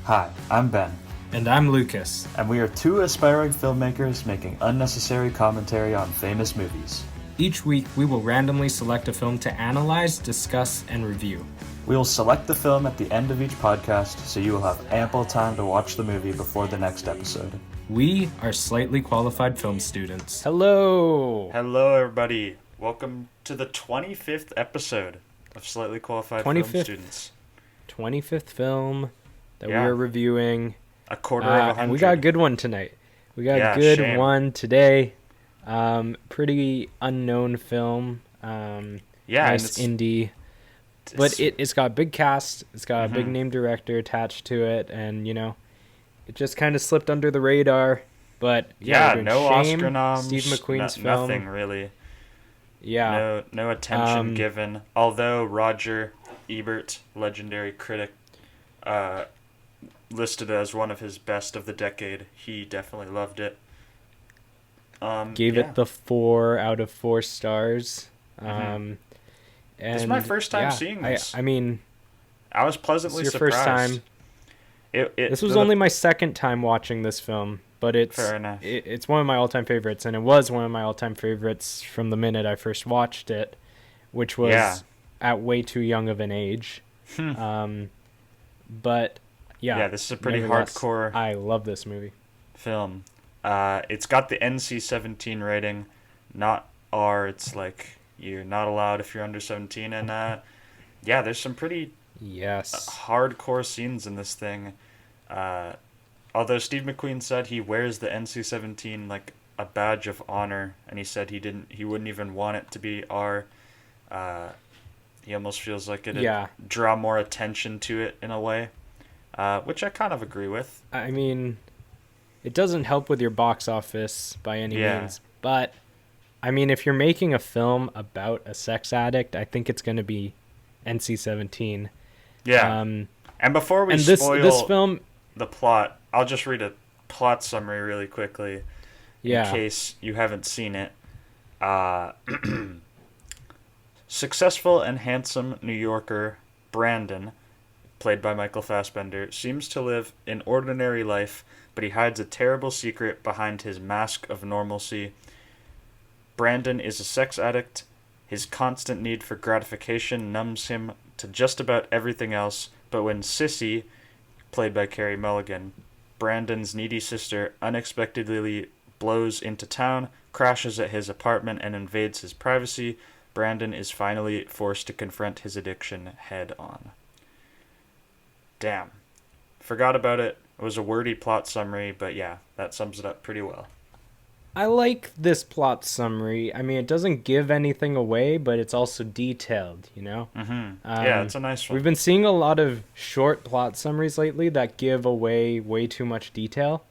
Hi, I'm Ben, And I'm Lucas. and we are two aspiring filmmakers making unnecessary commentary on famous movies. Each week, we will randomly select a film to analyze, discuss, and review. We will select the film at the end of each podcast, so you will have ample time to watch the movie before the next episode. We are slightly qualified film students. Hello! Hello, everybody. Welcome to the 25th episode of Slightly Qualified Film 25th. Students. 25th film that Yeah. we are reviewing. A quarter of 100. And we got a good one tonight. We got Yeah, a good shame. one today. Pretty unknown film. Yeah, and Nice indie. But it's got a big cast. It's got a big Mhm. name director attached to it. And, it just kind of slipped under the radar. But, yeah, we're doing no Shame, Oscar noms. Steve McQueen's film. Nothing really. Yeah. No attention given. Although Roger Ebert, legendary critic, listed it as one of his best of the decade. He definitely loved it. Gave it the 4 out of 4 stars. Mhm. And This is my first time seeing this. I mean, I was pleasantly this is your surprised. first time. This was only my second time watching this film, but Fair enough. it's one of my all-time favorites, and it was one of my all-time favorites from the minute I first watched it, which was at way too young of an age. But yeah, this is a pretty nevertheless, hardcore I love this movie. film. It's got the NC-17 rating, not R. It's like you're not allowed if you're under 17, and there's some pretty Yes. hardcore scenes in this thing. Although Steve McQueen said he wears the NC-17 like a badge of honor, and he said he wouldn't even want it to be R. He almost feels like it'd draw more attention to it in a way, which I kind of agree with. I mean, it doesn't help with your box office by any means, but I mean, if you're making a film about a sex addict, I think it's going to be NC-17. Yeah. And before we this spoil film, the plot, I'll just read a plot summary really quickly in case you haven't seen it. Successful and handsome New Yorker Brandon, played by Michael Fassbender, seems to live an ordinary life, but he hides a terrible secret behind his mask of normalcy. Brandon is a sex addict. His constant need for gratification numbs him to just about everything else, but when Sissy, played by Carey Mulligan, Brandon's needy sister, unexpectedly blows into town, crashes at his apartment, and invades his privacy, Brandon is finally forced to confront his addiction head on. Damn. Forgot about it. It was a wordy plot summary, but yeah, that sums it up pretty well. I like this plot summary. I mean, it doesn't give anything away, but it's also detailed, Yeah, it's a nice one. We've been seeing a lot of short plot summaries lately that give away way too much detail.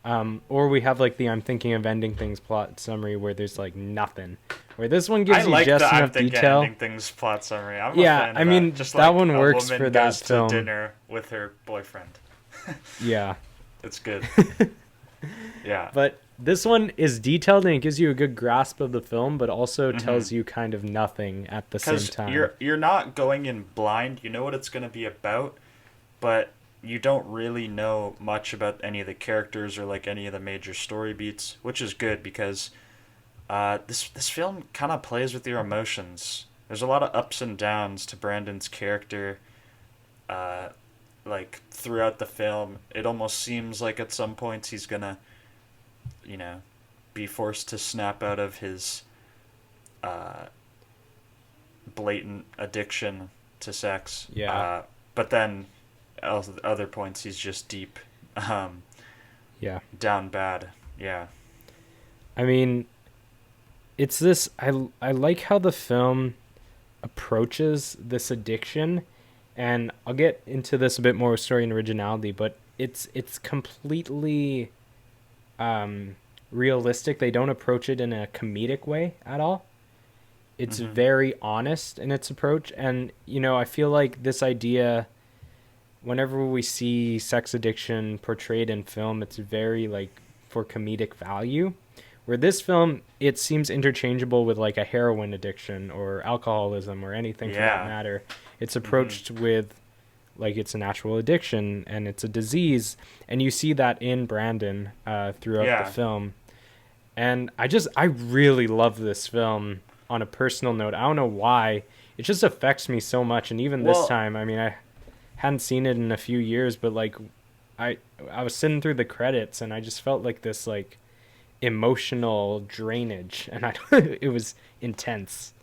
Or we have like the I'm thinking of ending things plot summary where there's like nothing. Where this one gives you just enough I'm thinking detail. ending things plot summary. I'm a Yeah, fan of I mean, just that like one a works woman for that goes film. to dinner with her boyfriend. Yeah. It's good. Yeah. But this one is detailed and it gives you a good grasp of the film, but also tells you kind of nothing at the same time. Because you're not going in blind. You know what it's going to be about, but you don't really know much about any of the characters or like any of the major story beats, which is good because this film kind of plays with your emotions. There's a lot of ups and downs to Brandon's character. Like throughout the film, it almost seems like at some points he's gonna, be forced to snap out of his blatant addiction to sex. Yeah. But then other points he's just deep down bad. Yeah. I mean, it's this. I like how the film approaches this addiction, and I'll get into this a bit more with story and originality, but it's completely realistic. They don't approach it in a comedic way at all. It's very honest in its approach, and I feel like this idea, whenever we see sex addiction portrayed in film, it's very like for comedic value. Where this film, it seems interchangeable with like a heroin addiction or alcoholism or anything for that matter. It's approached with like it's an actual addiction and it's a disease, and you see that in Brandon throughout the Yeah. film. And I really love this film on a personal note. I don't know why. It just affects me so much. And even this Well, time, I mean, I hadn't seen it in a few years, but like I I was sitting through the credits and I just felt like this like emotional drainage, and I it was intense.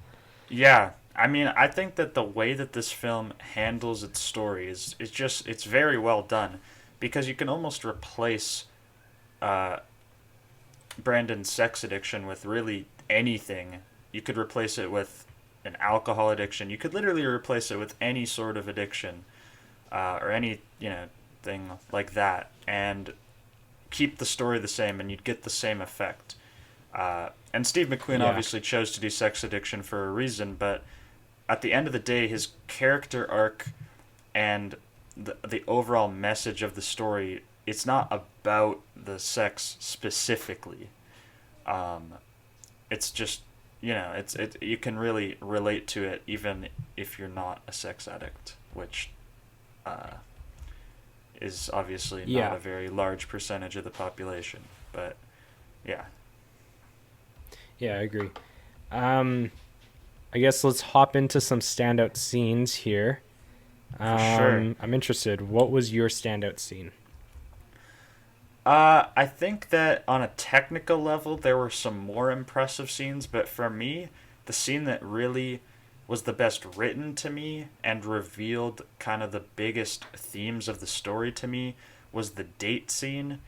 yeah. I mean, I think that the way that this film handles its story is just it's very well done because you can almost replace uh, Brandon's sex addiction with really anything. You could replace it with an alcohol addiction. You could literally replace it with any sort of addiction or any thing like that, and keep the story the same, and you'd get the same effect. And Steve McQueen Yeah. obviously chose to do sex addiction for a reason, but at the end of the day, his character arc and the overall message of the story, it's not about the sex specifically. Um, it's just you can really relate to it even if you're not a sex addict, which uh, is obviously not Yeah. a very large percentage of the population. But yeah, Yeah, I agree. Um I guess let's hop into some standout scenes here. for sure. I'm interested. What was your standout scene? I think that on a technical level, there were some more impressive scenes, but for me, the scene that really was the best written to me and revealed kind of the biggest themes of the story to me was the date scene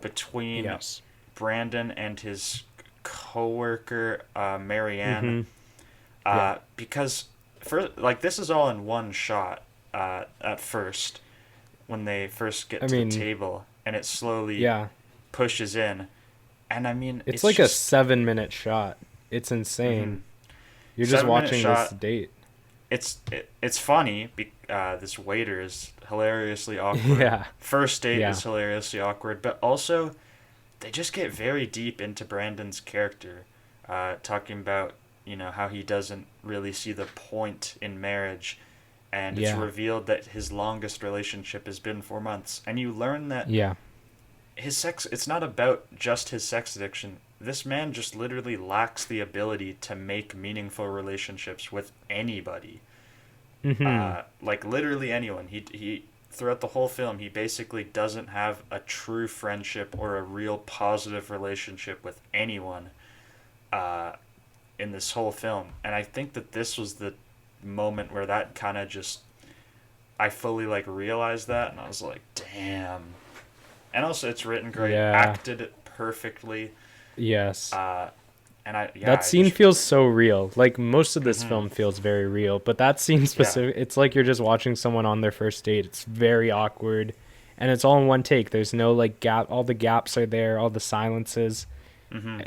between Yes. Brandon and his coworker Marianne. Mm-hmm. Yeah. Because like this is all in one shot at first when they first get I to the mean, table, and it slowly yeah. pushes in, and I mean It's it's like a just 7-minute shot. It's mm-hmm. insane. You're just 7 minute watching this shot. date. It's funny. This waiter is hilariously awkward. Yeah. First date Yeah. is hilariously awkward, but also they just get very deep into Brandon's character, talking about how he doesn't really see the point in marriage, and it's Yeah. revealed that his longest relationship has been 4 months, and you learn that Yeah. his sex it's not about just his sex addiction. This man just literally lacks the ability to make meaningful relationships with anybody, Mm-hmm. like literally anyone. He throughout the whole film he basically doesn't have a true friendship or a real positive relationship with anyone uh, in this whole film. And I think that this was the moment where that kind of just I fully like realized that, and I was like, damn. And also, it's written great, Yeah. acted perfectly, Yes. uh, and That I scene just feels so real. Like most of this hmm film feels very real, but that scene yeah, specific, it's like you're just watching someone on their first date. It's very awkward, and it's all in one take. There's no like gap. All the gaps are there. All the silences. hmm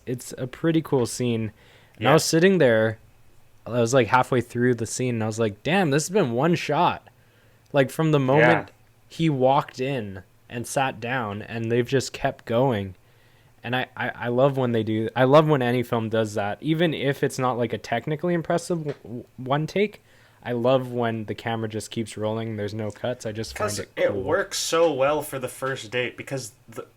It's a pretty cool scene. And I yeah, was sitting there. I was like halfway through the scene, and I was like, "Damn, this has been one shot." Like from the yeah. moment he walked in and sat down, and they've just kept going. And I love when they do. I love when any film does that, even if it's not like a technically impressive one take. I love when the camera just keeps rolling. There's no cuts. I just find Because it it cool. works so well for the first date, because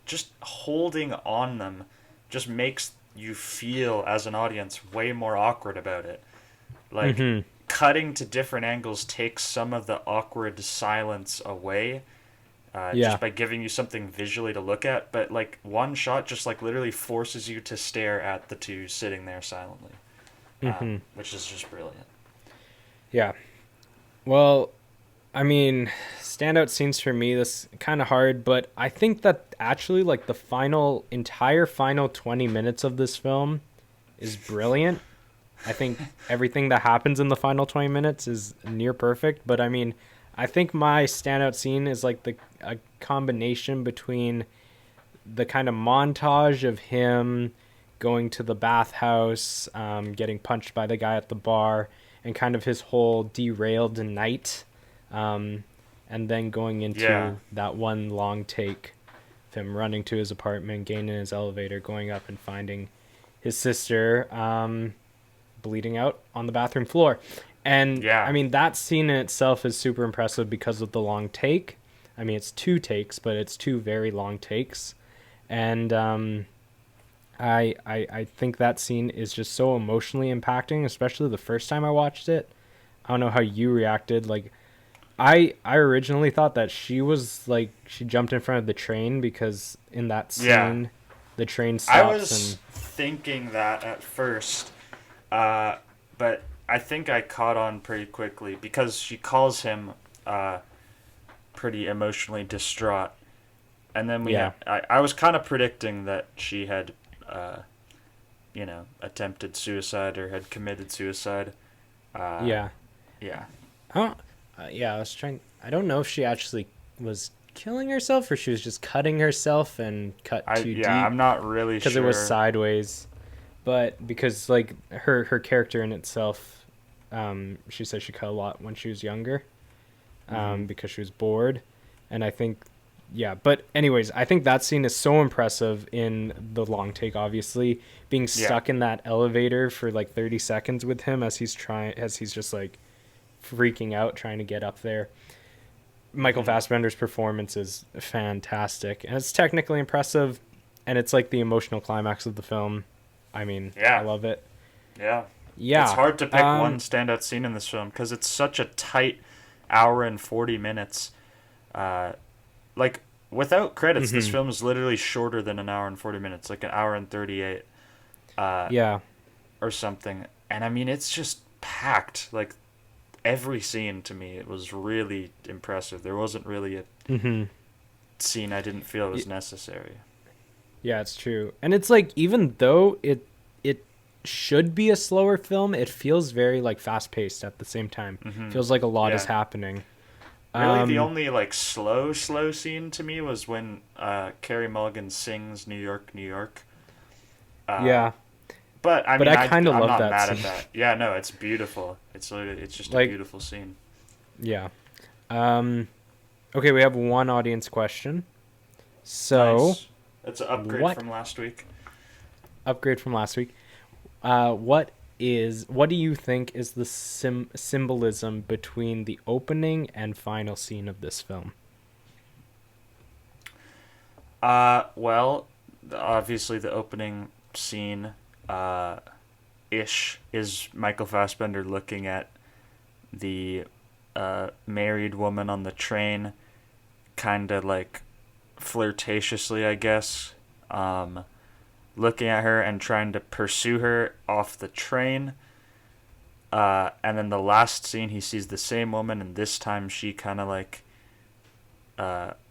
just holding on them just makes you feel as an audience way more awkward about it. Like Mm-hmm. cutting to different angles takes some of the awkward silence away, Yeah. just by giving you something visually to look at. But like one shot just like literally forces you to stare at the two sitting there silently, Mm-hmm. which is just brilliant. Yeah. Well, I mean, standout scenes for me, this kind of hard, but I think that actually, like, the entire final 20 minutes of this film is brilliant. I think everything that happens in the final 20 minutes is near perfect, but I mean, I think my standout scene is like a combination between the kind of montage of him going to the bathhouse, getting punched by the guy at the bar, and kind of his whole derailed night, um, and then going Yeah, into that one long take of him running to his apartment, getting in his elevator, going up and finding his sister bleeding out on the bathroom floor. And I Yeah. mean, that scene in itself is super impressive because of the long take. I mean, it's two takes, but it's two very long takes. And I think that scene is just so emotionally impacting, especially the first time I watched it. I don't know how you reacted. Like, I originally thought that she was like she jumped in front of the train because in that Yeah. scene, the train I stops was and thinking that at first, uh, but I think I caught on pretty quickly because she calls him uh, pretty emotionally distraught. And then yeah, I was kind of predicting that she had, attempted suicide or had committed suicide. Uh, yeah. yeah. I don't, yeah, I was trying. I don't know if she actually was killing herself or she was just cutting herself and cut too I'm deep not really because it was sure. sideways. But because like her character in itself, she said she cut a lot when she was younger, Hmm. because she was bored, and I think, yeah. But anyways, I think that scene is so impressive in the long take. Obviously, being Yeah. stuck in that elevator for like 30 seconds with him as he's just like freaking out trying to get up there. Michael Hmm. Fassbender's performance is fantastic, and it's technically impressive, and it's like the emotional climax of the film. I mean, I Yeah. love it. Yeah. It's Yeah. hard to pick one standout scene in this film because it's such a tight hour and 40 minutes. Uh, like, without credits, this Mhm. film is literally shorter than an hour and 40 minutes, like an hour and 38 uh, Yeah. or something. And I mean, it's just packed. Like, every scene to me, it was really impressive. There wasn't really a Mhm. scene I didn't feel was necessary. Yeah, it's true. And it's like even though it should be a slower film, it feels very like fast-paced at the same time. Hmm. Feels like a lot is Yeah. happening. Really, the Um only like slow scene to me was when Carrie Mulligan sings "New York, New York." Uh, yeah, but I but mean, I kind of I'm love not that mad scene. at that. Yeah, no, it's beautiful. It's just a Like, beautiful scene. yeah. Um okay, we have one audience question. So, Nice. It's an upgrade what from last week. upgrade from last week? What do you think is the symbolism between the opening and final scene of this film? Well, obviously the opening scene, uh, ish, is Michael Fassbender looking at the married woman on the train, kind of like flirtatiously, I guess, um, looking at her and trying to pursue her off the train. And then the last scene, he sees the same woman, and this time she kind of like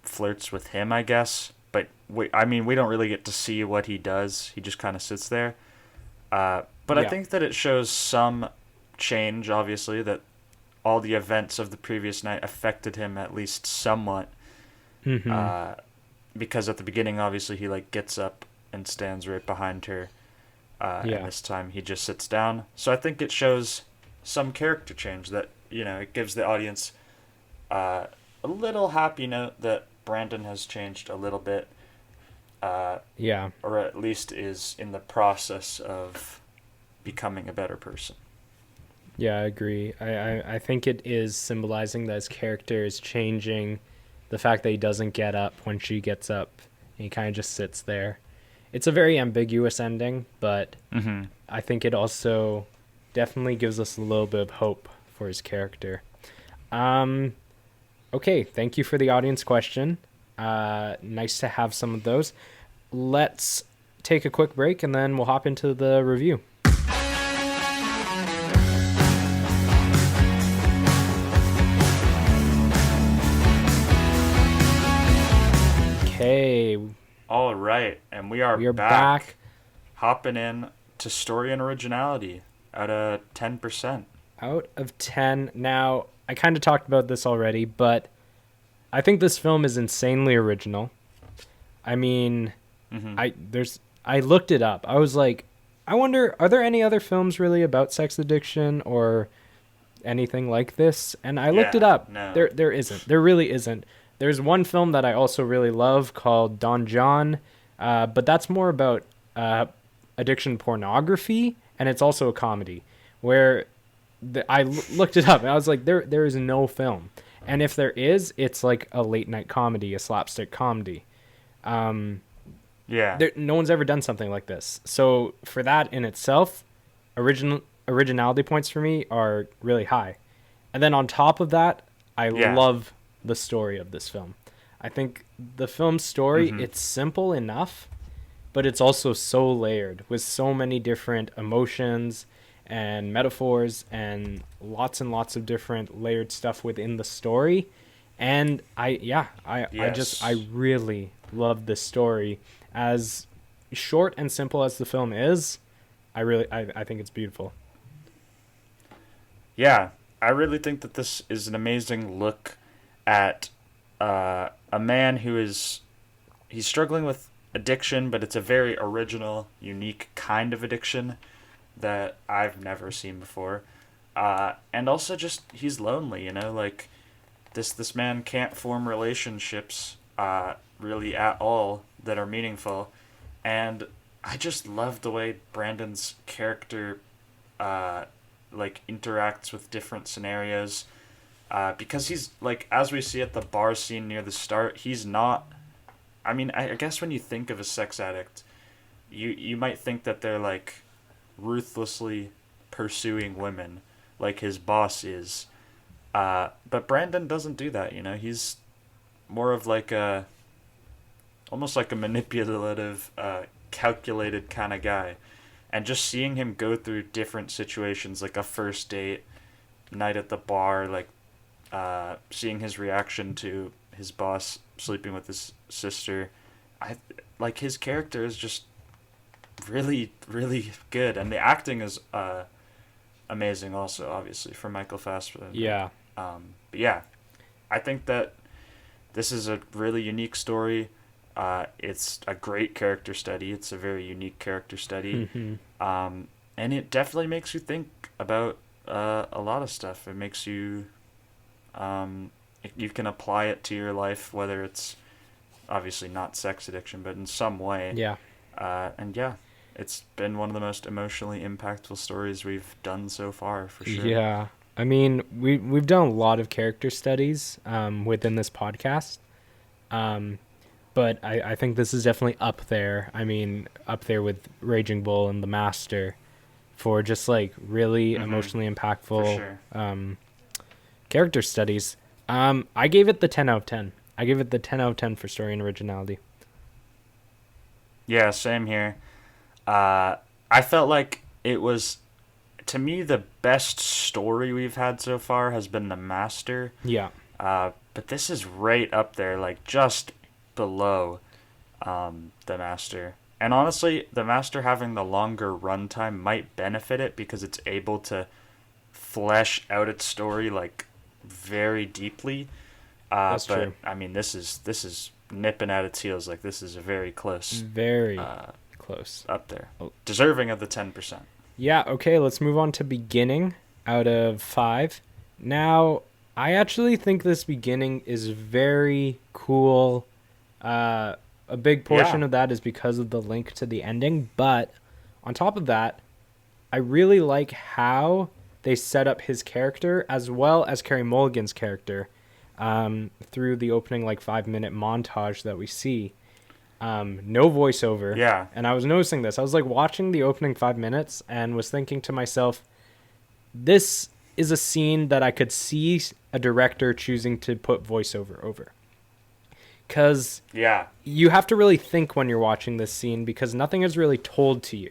flirts with him, I guess. But I mean, we don't really get to see what he does. He just kind of sits there. But I Yeah. think that it shows some change, obviously, that all the events of the previous night affected him at least somewhat. Mhm. Uh, because at the beginning, obviously, he like gets up and stands right behind her, and Yeah. this time he just sits down. So I think it shows some character change that it gives the audience uh, a little happy note that Brandon has changed a little bit, uh, Yeah. or at least is in the process of becoming a better person. Yeah, I agree. I think it is symbolizing that his character is changing, the fact that he doesn't get up when she gets up. And he kind of just sits there. It's a very ambiguous ending, but Mm-hmm. I think it also definitely gives us a little bit of hope for his character. Um, okay, thank you for the audience question. Nice to have some of those. Let's take a quick break and then we'll hop into the review. Okay, All right, and we are we are back, back. hopping in to story and originality at a 10%. Out of 10. Now, I kind of talked about this already, but I think this film is insanely original. I mean, Mm-hmm. I looked it up. I was like, I wonder, are there any other films really about sex addiction or anything like this? And I looked it Yeah, up. no. There isn't. There really isn't. There's one film that I also really love called Don John, but that's more about addiction pornography, and it's also a comedy where looked it up and I was like, there is no film, and if there is, it's like a late night comedy, a slapstick comedy. Yeah. No one's ever done something like this. So for that in itself, originality points for me are really high. And then on top of that, I Yeah. love the story of this film. I think the film's story, Mm-hmm. it's simple enough, but it's also so layered with so many different emotions and metaphors and lots of different layered stuff within the story. And I Yes. really love this story. As short and simple as the film is, I think it's beautiful. Yeah. I really think that this is an amazing look at a man who is he's struggling with addiction, but it's a very original, unique kind of addiction that I've never seen before. And also just he's lonely, you know, like this man can't form relationships really at all that are meaningful. And I just love the way Brandon's character uh, like interacts with different scenarios. Because he's like, as we see at the bar scene near the start, he's not. I mean, I guess when you think of a sex addict, you might think that they're like ruthlessly pursuing women, like his boss is. But Brandon doesn't do that. You know, he's more of like a almost like a manipulative, calculated kind of guy. And just seeing him go through different situations, like a first date, night at the bar, like seeing his reaction to his boss sleeping with his sister, I like his character is just really good, and the acting is amazing also, obviously for Michael Fassbender. Yeah. But yeah, I think that this is a really unique story. It's a great character study. It's a very unique character study, Hmm. and it definitely makes you think about a lot of stuff. It makes you you can apply it to your life, whether it's obviously not sex addiction, but in some way. Yeah. And yeah, it's been one of the most emotionally impactful stories we've done so far, for sure. Yeah. I mean, we've done a lot of character studies within this podcast. Um, but I think this is definitely up there. I mean, up there with Raging Bull and The Master for just like really Mm-hmm. emotionally For impactful sure. character studies. I gave it the 10 out of 10. I gave it the 10 out of 10 for story and originality. Yeah, same here. I felt like it was, to me, the best story we've had so far has been The Master. Yeah. But this is right up there, like just below The Master. And honestly, The Master having the longer runtime might benefit it because it's able to flesh out its story like very deeply. That's But true. I mean, this is nipping at its heels. Like this is a very close Very uh, close. up there, Oh. deserving of the 10%. Yeah, okay, let's move on to beginning out of 5. Now, I actually think this beginning is very cool. A big portion Yeah, of that is because of the link to the ending, but on top of that, I really like how they set up his character as well as Carey Mulligan's character through the opening like 5-minute montage that we see. No voiceover. yeah, And I was noticing this. I was like watching the opening 5 minutes and was thinking to myself, this is a scene that I could see a director choosing to put voiceover over. Because yeah. you have to really think when you're watching this scene because nothing is really told to you.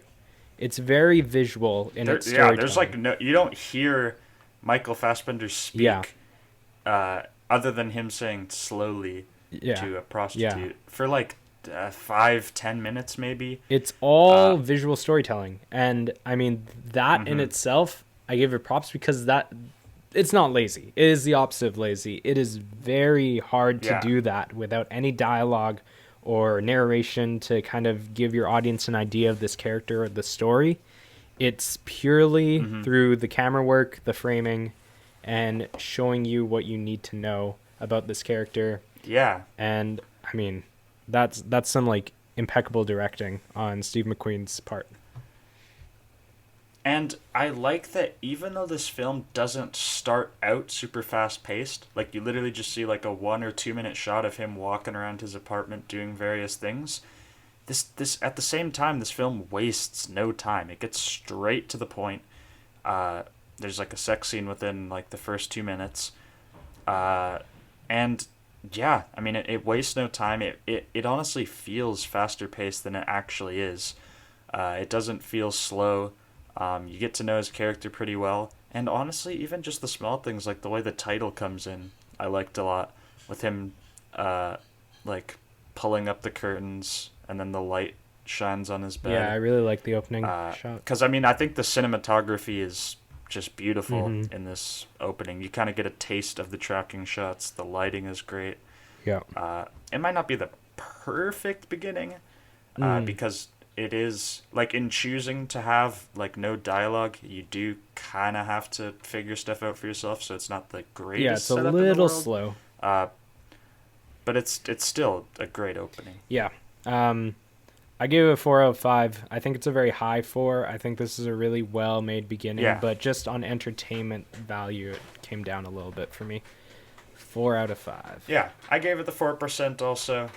It's very visual in its Yeah. There's like storytelling. no, you don't hear Michael Fassbender Yeah, speak, other than him saying slowly yeah, to a yeah. prostitute for like 5-10 minutes maybe. It's all Uh, visual storytelling. And I mean, that in mm-hmm. itself, I give it props because that it's not lazy. It is the opposite of lazy. It is very hard to Yeah. do that without any dialogue or narration to kind of give your audience an idea of this character or the story. It's purely Mm-hmm. through the camera work, the framing, and showing you what you need to know about this character. Yeah. And I mean, that's some like impeccable directing on Steve McQueen's part. And I like that even though this film doesn't start out super fast paced, like you literally just see like a 1 or 2 minute shot of him walking around his apartment doing various things. This at the same time, this film wastes no time. It gets straight to the point. Uh, there's like a sex scene within like the first 2 minutes. And yeah, I mean it wastes no time. It honestly feels faster paced than it actually is. It doesn't feel slow. You get to know his character pretty well, and honestly, even just the small things like the way the title comes in, I liked a lot. With him, uh, like pulling up the curtains, and then the light shines on his Yeah, I bed. really like the opening shot. Because I mean, I think the cinematography is just beautiful Mm-hmm. in this opening. You kind of get a taste of the tracking shots. The lighting is great. Yeah. It might not be the perfect beginning, Mm. because it is like in choosing to have like no dialogue, you do kind of have to figure stuff out for yourself. So it's not the Yeah, greatest it's a setup in the little world, slow. uh, but it's still a great opening. Yeah. Um, I gave it a 4 out of 5. I think it's a very high 4. I think this is a really well made beginning, Yeah, but just on entertainment value, it came down a little bit for me. 4 out of 5. yeah. I gave it the 4% also.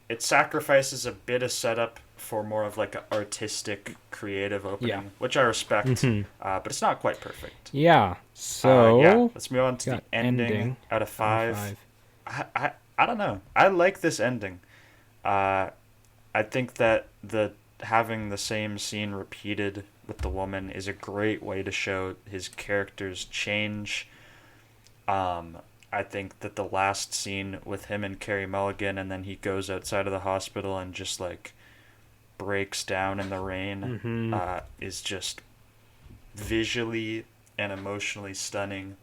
It sacrifices a bit of setup for more of like an artistic, creative Yeah. opening, which I respect, Hmm. but it's not quite perfect. Yeah. Yeah, So, let's move on to the got ending ending out of out of five. 5. I don't know. I like this ending. Uh, I think that the having the same scene repeated with the woman is a great way to show his character's change. Um, I think that the last scene with him and Carrie Mulligan, and then he goes outside of the hospital and just like breaks down in the rain, Hmm. is just visually and emotionally stunning.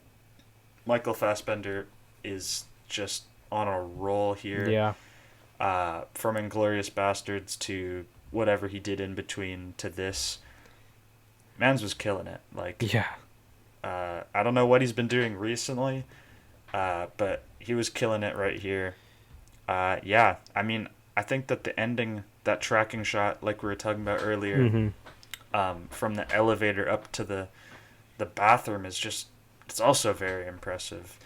Michael Fassbender is just on a roll here. Yeah. From Inglorious Bastards to whatever he did in between to this, Mans was killing it. Like, Yeah. I don't know what he's been doing recently, but he was killing it right here. Yeah, I mean, I think that the ending, that tracking shot, like we were talking about earlier, Hmm. from the elevator up to the bathroom is just, it's also very impressive.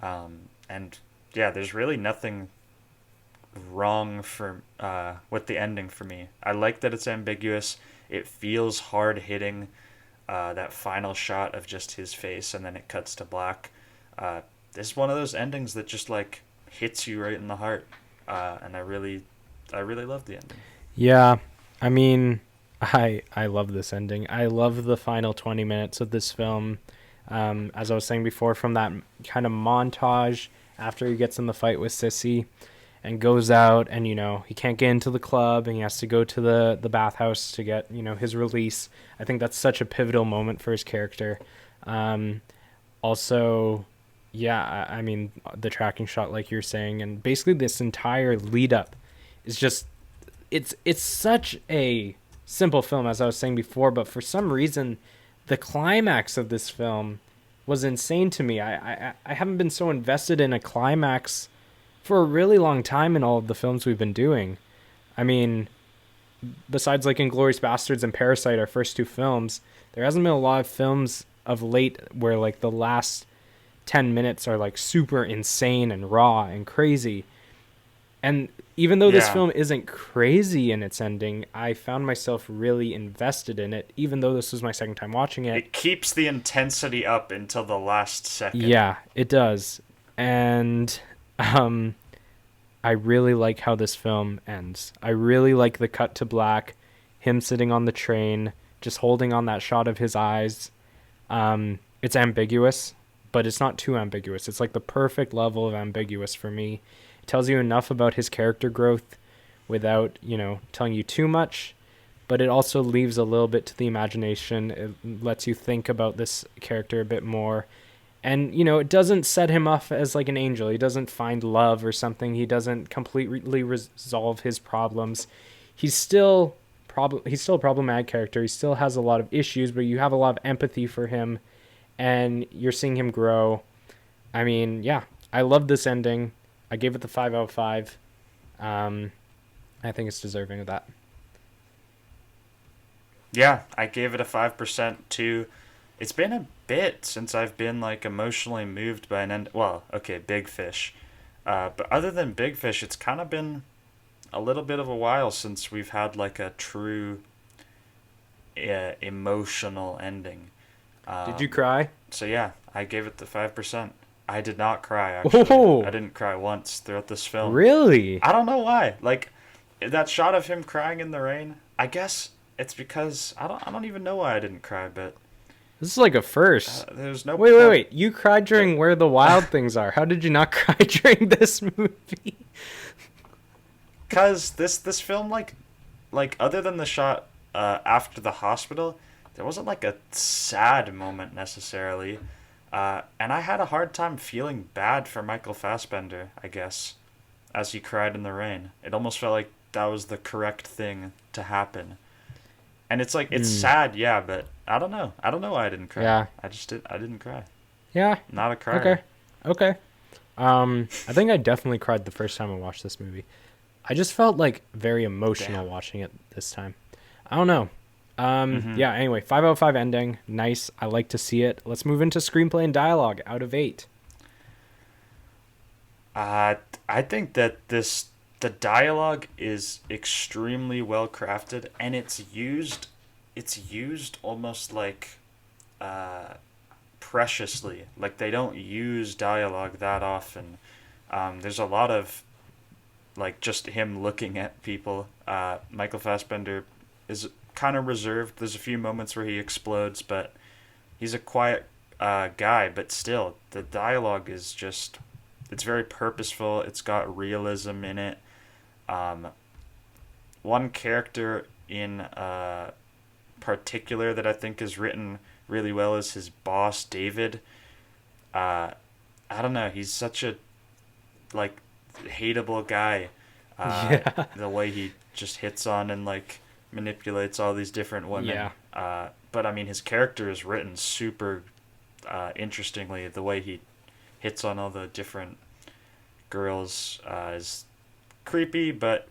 And yeah, there's really nothing wrong for with the ending for me. I like that it's ambiguous. It feels hard hitting. That final shot of just his face and then it cuts to black. This is one of those endings that just like hits you right in the heart. And I really love the ending. Yeah. I mean, I love this ending. I love the final 20 minutes of this film. As I was saying before, from that kind of montage after he gets in the fight with Sissy and goes out and, he can't get into the club and he has to go to the bathhouse to get, his release. I think that's such a pivotal moment for his character. Um, Also, yeah, I mean, the tracking shot, like you're saying, and basically this entire lead up is just it's such a simple film, as I was saying before, but for some reason the climax of this film was insane to me. I haven't been so invested in a climax for a really long time in all of the films we've been doing. I mean, besides like Inglorious Bastards and Parasite, our first two films, there hasn't been a lot of films of late where like the last 10 minutes are like super insane and raw and crazy. And even though this Yeah, film isn't crazy in its ending, I found myself really invested in it, even though this was my second time watching it. it keeps the intensity up until the last second. Yeah, it does. And um, I really like how this film ends. I really like the cut to black, him sitting on the train, just holding on that shot of his eyes. It's ambiguous, but it's not too ambiguous. It's like the perfect level of ambiguous for me. It tells you enough about his character growth without, telling you too much, but it also leaves a little bit to the imagination. It lets you think about this character a bit more. And, it doesn't set him off as like an angel. He doesn't find love or something. He doesn't completely resolve his problems. He's still he's still a problematic character. He still has a lot of issues, but you have a lot of empathy for him and you're seeing him grow. I mean, yeah, I love this ending. I gave it the 5 out of 5. Um, I think it's deserving of that. Yeah, I gave it a 5% too. It's been a bit since I've been like emotionally moved by an end. Well, okay, Big Fish. But other than Big Fish, it's kind of been a little bit of a while since we've had like a true emotional ending. Did you Um, cry? so yeah, I gave it the 5%. I did not cry actually. I Oh, didn't cry once throughout this film. really? I don't know why. Like that shot of him crying in the rain. I guess it's because I don't even know why I didn't cry, but This is like a first. there's no Wait, wait, point. wait. You cried during Where the Wild Things Are. How did you not cry during this movie? Cause this film like other than the shot after the hospital, there wasn't like a sad moment necessarily. And I had a hard time feeling bad for Michael Fassbender, I guess, as he cried in the rain. It almost felt like that was the correct thing to happen. And it's like it's Hmm. sad, yeah, but I don't know. I don't know why I didn't cry. Yeah. I didn't cry. Yeah. Not a Okay. crier. Okay. I think I definitely cried the first time I watched this movie. I just felt like very emotional Damn. watching it this time. I don't know. Mhm. Yeah, anyway, 5 out of 5 ending. Nice. I like to see it. Let's move into screenplay and dialogue out of 8. Uh, I think that the dialogue is extremely well crafted, and it's used almost like uh, preciously. Like they don't use dialogue that often. There's a lot of like just him looking at people. Michael Fassbender is kind of reserved. There's a few moments where he explodes, but he's a quiet guy. But still, the dialogue is just it's very purposeful. It's got realism in it. Um, One character in particular that I think is written really well is his boss, David. Uh, I don't know. He's such a like hateable guy. Yeah. The way he just hits on and like manipulates all these different women. Yeah. But I mean, his character is written super interestingly. The way he hits on all the different girls is creepy, but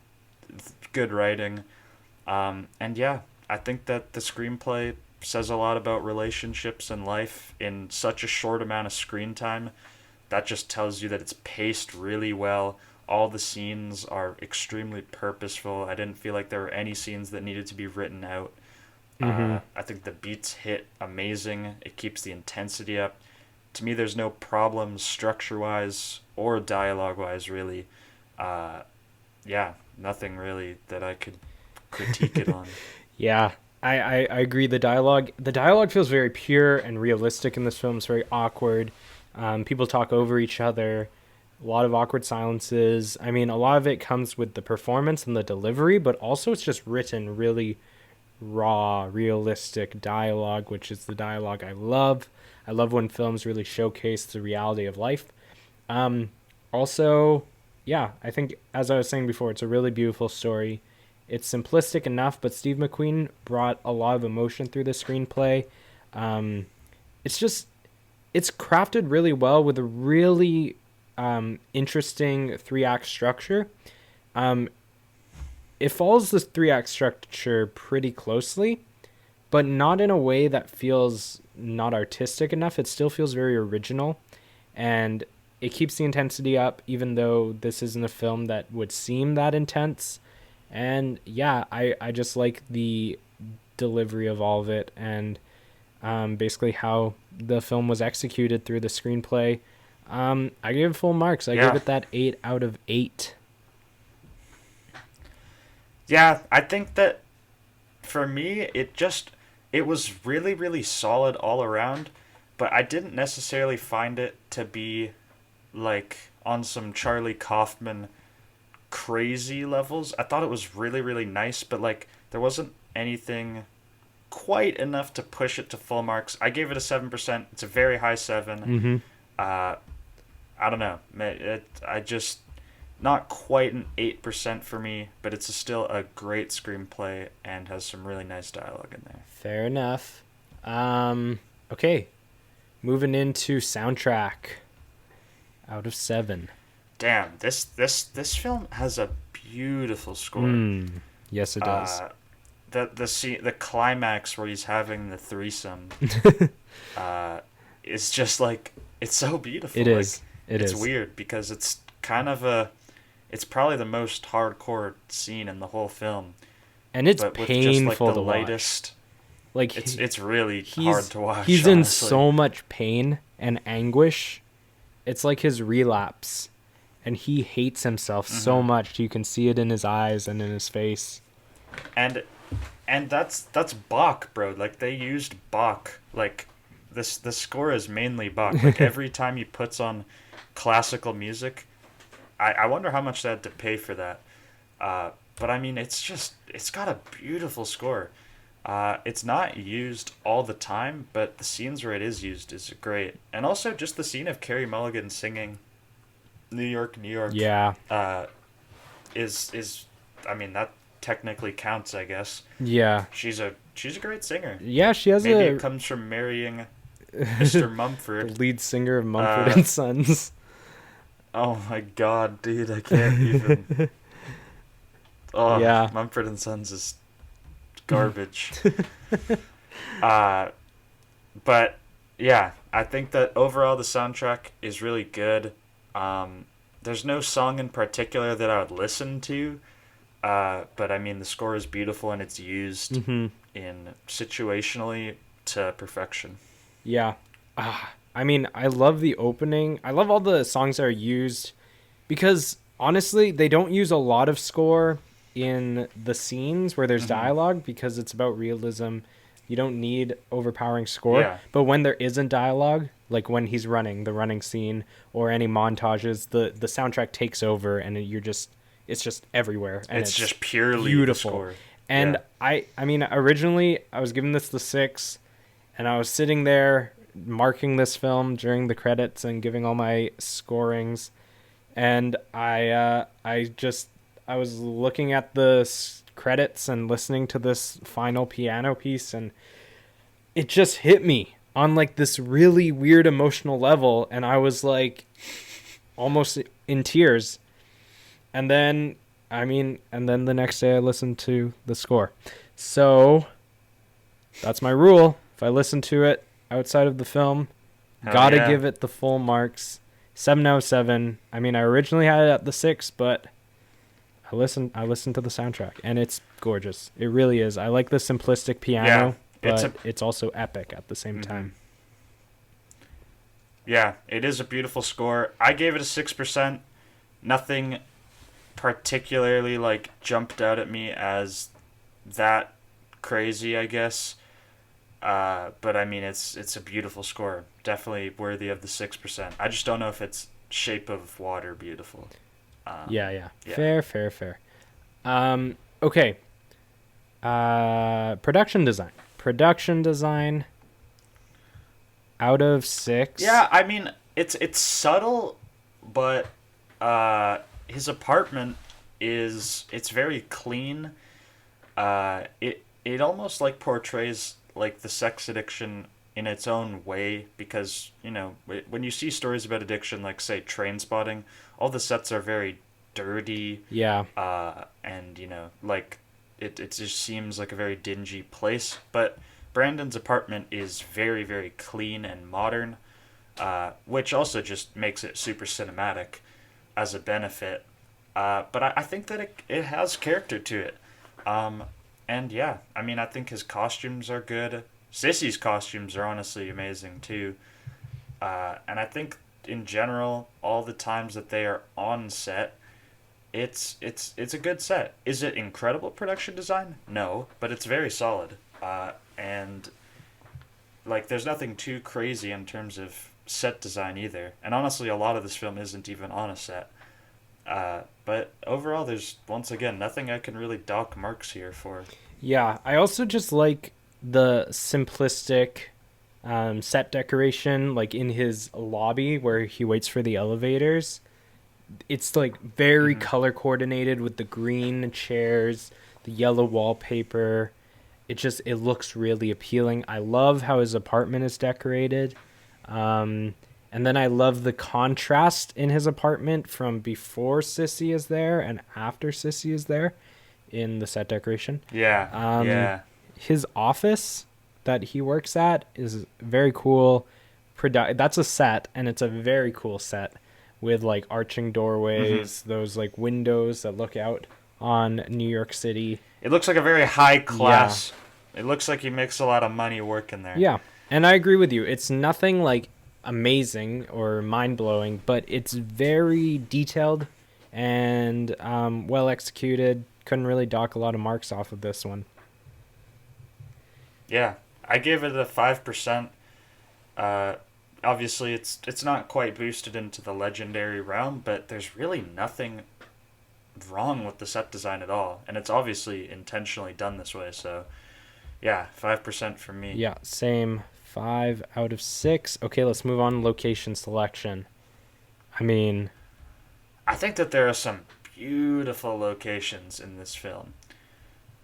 good writing. And yeah, I think that the screenplay says a lot about relationships and life in such a short amount of screen time. That just tells you that it's paced really well. All the scenes are extremely purposeful. I didn't feel like there were any scenes that needed to be written out. Mhm. I think the beats hit amazing. It keeps the intensity up. To me, there's no problems structure wise or dialogue wise, really. Uh, yeah, nothing really that I could critique it on. Yeah. I agree. The dialogue feels very pure and realistic in this film. It's very awkward. People talk over each other. A lot of awkward silences. I mean, a lot of it comes with the performance and the delivery, but also it's just written really raw, realistic dialogue, which is the dialogue I love. I love when films really showcase the reality of life. Um, Also, yeah, I think as I was saying before, it's a really beautiful story. It's simplistic enough, but Steve McQueen brought a lot of emotion through the screenplay. Um, it's just it's crafted really well with a really interesting 3 act structure. Um, it follows this 3 act structure pretty closely, but not in a way that feels not artistic enough. It still feels very original, and it keeps the intensity up, even though this isn't a film that would seem that intense. And yeah, I just like the delivery of all of it, and basically how the film was executed through the screenplay. I gave it full marks. I gave Yeah, it that 8 out of 8. yeah. I think that for me, it was really really solid all around, but I didn't necessarily find it to be like on some Charlie Kaufman crazy levels. I thought it was really really nice, but like there wasn't anything quite enough to push it to full marks. I gave it a 7%. It's a very high 7. Mm-hmm. Uh, I don't know. I just not quite an 8% for me, but it's still a great screenplay and has some really nice dialogue in there. Fair enough. Okay, moving into soundtrack out of 7. Damn, this film has a beautiful score. Mm, yes, it does. Uh, the climax where he's having the threesome uh is just like, it's so beautiful. It Like, is. It it's is. weird because it's kind of a it's probably the most hardcore scene in the whole film, And it's but with just like painful the to watch. lightest. Like It's really hard he's to watch, he's in honestly. so much pain and anguish. It's like his relapse, and he hates himself so Hmm. much. You can see it in his eyes and in his face. And that's Bach, bro. Like, they used Bach. Like, the score is mainly Bach. Like, every time he puts on classical music, I wonder how much they had to pay for that. But I mean, it's got a beautiful score. It's not used all the time, but the scenes where it is used is great. And also just the scene of Carey Mulligan singing "New York, New York" Yeah. uh, is I mean, that technically counts, I guess. Yeah. She's a great singer. Yeah, she has Maybe it a comes from marrying Mr. the Mumford. lead singer of Mumford Uh, and Sons. oh my God, dude, I can't even. Oh, Yeah. Mumford and Sons is garbage. Uh, but yeah, I think that overall the soundtrack is really good. There's no song in particular that I would listen to, but I mean, the score is beautiful and it's used Mhm. in situationally to perfection. Yeah. I mean, I love the opening. I love all the songs that are used because honestly, they don't use a lot of score in the scenes where there's Hmm. dialogue because it's about realism. You don't need overpowering score. Yeah, But when there isn't dialogue, like when he's running, the running scene or any montages, the soundtrack takes over and it's just everywhere and it's it's just purely the beautiful. score. And Yeah. I mean, originally I was giving this the 6 and I was sitting there marking this film during the credits and giving all my scorings, and I was looking at the credits and listening to this final piano piece, and it just hit me on like this really weird emotional level, and I was like almost in tears. And then and then the next day I listened to the score. So that's my rule. If I listen to it outside of the film, Hell gotta yeah. give it the full marks. 7 out of 7. I mean, I originally had it at the 6, but I listened to the soundtrack and it's gorgeous. It really is. I like the simplistic Yeah. piano, It's a but it's also epic at the same hmm time. Yeah, it is a beautiful score. I gave it a 6%. Nothing particularly like jumped out at me as that crazy, I guess. But I mean, it's a beautiful score. Definitely worthy of the 6%. I just don't know if it's Shape of Water beautiful. Yeah, yeah. Yeah. Fair, fair, fair. Okay. Production design. Production design out of 6. Yeah, I mean, it's subtle, but his apartment it's very clean. It almost like portrays like the sex addiction in its own way, because when you see stories about addiction, like say Train Spotting, all the sets are very dirty, Yeah. and like it just seems like a very dingy place. But Brandon's apartment is very, very clean and modern, which also just makes it super cinematic as a benefit. But I think that it has character to it. Um, and yeah, I mean, I think his costumes are good. Sissy's costumes are honestly amazing too. And I think in general, all the times that they are on set, it's a good set. Is it incredible production design? No, but it's very solid. And like, there's nothing too crazy in terms of set design either. And honestly, a lot of this film isn't even on a set. But overall, there's once again nothing I can really dock marks here for. Yeah. I also just like the simplistic set decoration, like in his lobby where he waits for the elevators. It's like very Hmm. color coordinated with the green chairs, the yellow wallpaper. It looks really appealing. I love how his apartment is decorated. Um, and then I love the contrast in his apartment from before Sissy is there and after Sissy is there. in the set decoration. Yeah. Yeah. His office that he works at is very cool. That's a set, and it's a very cool set with like arching doorways, those like windows that look out on New York City. It looks like a very high class. Yeah. It looks like he makes a lot of money working there. Yeah. And I agree with you. It's nothing like amazing or mind-blowing, but it's very detailed and well executed. Couldn't really dock a lot of marks off of this one. Yeah. I gave it a 5%. Obviously, it's not quite boosted into the legendary realm, but there's really nothing wrong with the set design at all, and it's obviously intentionally done this way. So, yeah, 5% for me. Yeah, same. 5 out of 6. Okay, let's move on to location selection. I mean, I think that there are some beautiful locations in this film.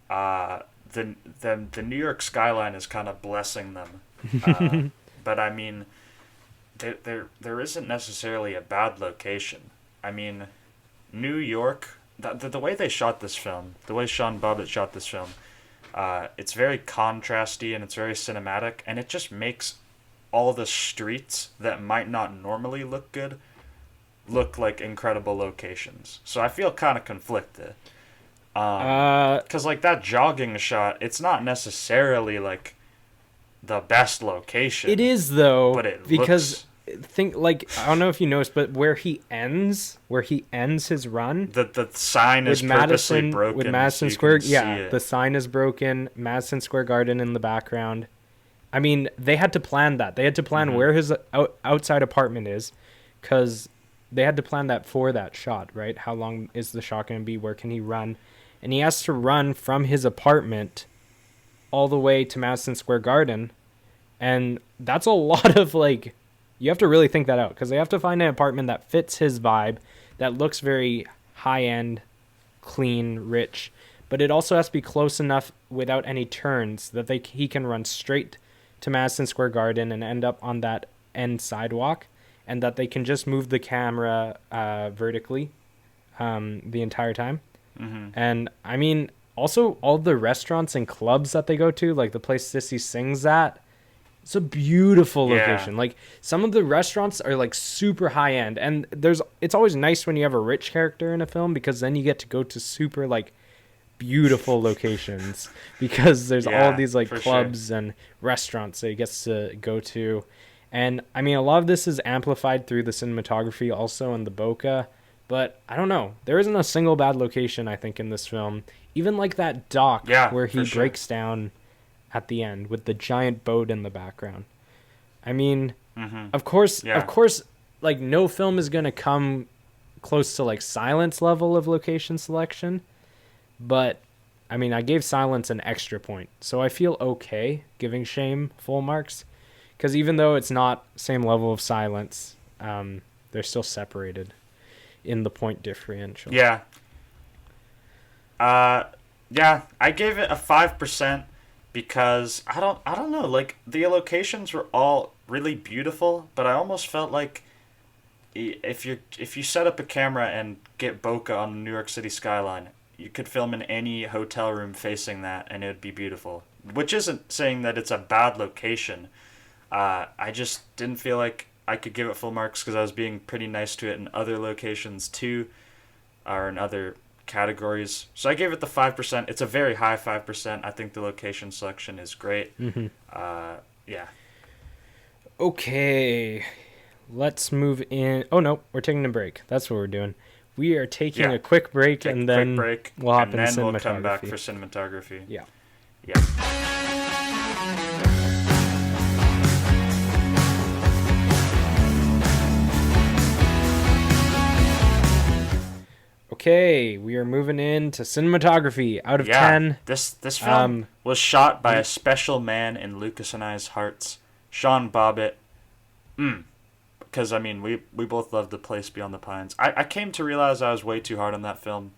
The New York skyline is kind of blessing them. But I mean, there isn't necessarily a bad location. I mean, New York, the way they shot this film, the way Sean Bobbitt shot this film, it's very contrasty and it's very cinematic, and it just makes all the streets that might not normally look good look like incredible locations. So I feel kind of conflicted. Because like that jogging shot, it's not necessarily like the best location. it is though, but it because looks... think like I don't know if you noticed, but where he ends his run, the sign is purposely broken with Madison so Square. Yeah, the sign is broken. Madison Square Garden in the background. I mean, they had to plan that. They had to plan where his outside apartment is, because they had to plan that for that shot, right? How long is the shot going to be? Where can he run? And he has to run from his apartment all the way to Madison Square Garden. And that's a lot of, like, you have to really think that out, because they have to find an apartment that fits his vibe, that looks very high-end, clean, rich. But it also has to be close enough without any turns that he can run straight to Madison Square Garden and end up on that end sidewalk, and that they can just move the camera vertically the entire time. And I mean, also all the restaurants and clubs that they go to, like the place Sissy sings at, it's a beautiful location. Like some of the restaurants are like super high end, and it's always nice when you have a rich character in a film, because then you get to go to super like beautiful locations, because there's all these like clubs and restaurants that he gets to go to. And I mean, a lot of this is amplified through the cinematography also and the bokeh. But I don't know. There isn't a single bad location, I think, in this film. Even like that dock where he breaks down at the end with the giant boat in the background. I mean, of course, like no film is going to come close to like Silence level of location selection. But I mean, I gave Silence an extra point. So I feel okay giving Shame full marks. Because even though it's not same level of Silence, they're still separated in the point differential. Yeah. I gave it a 5% because I don't know, like the locations were all really beautiful, but I almost felt like if you set up a camera and get bokeh on the New York City skyline, you could film in any hotel room facing that and it would be beautiful. Which isn't saying that it's a bad location. I just didn't feel like I could give it full marks because I was being pretty nice to it in other locations too, or in other categories. So I gave it the 5%. It's a very high 5%. I think the location selection is great. Yeah. Okay, let's move in. Oh no, we're taking a break. That's what we're doing. We are taking a quick break, and then we'll hop in cinematography. We'll come back for cinematography. Yeah. Okay, we are moving into cinematography. Out of 10. This film was shot by a special man in Lucas and I's hearts, Sean Bobbitt. Because, I mean, we both love The Place Beyond the Pines. I came to realize I was way too hard on that film,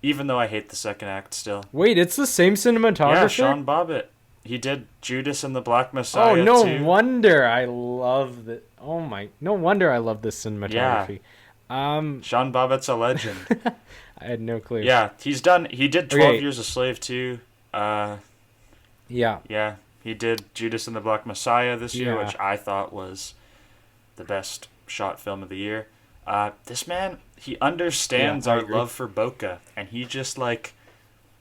even though I hate the second act still. Wait, it's the same cinematographer? Yeah, Sean Bobbitt. He did Judas and the Black Messiah, too. Oh, no wonder I love it. No wonder I love this cinematography. Sean Bobbitt's a legend. I had no clue. Yeah, he did 12 Okay, Years a Slave too. Uh, yeah, yeah, he did Judas and the Black Messiah this year, yeah, which I thought was the best shot film of the year. This man, he yeah. understands I our agree. love for bokeh, and he just like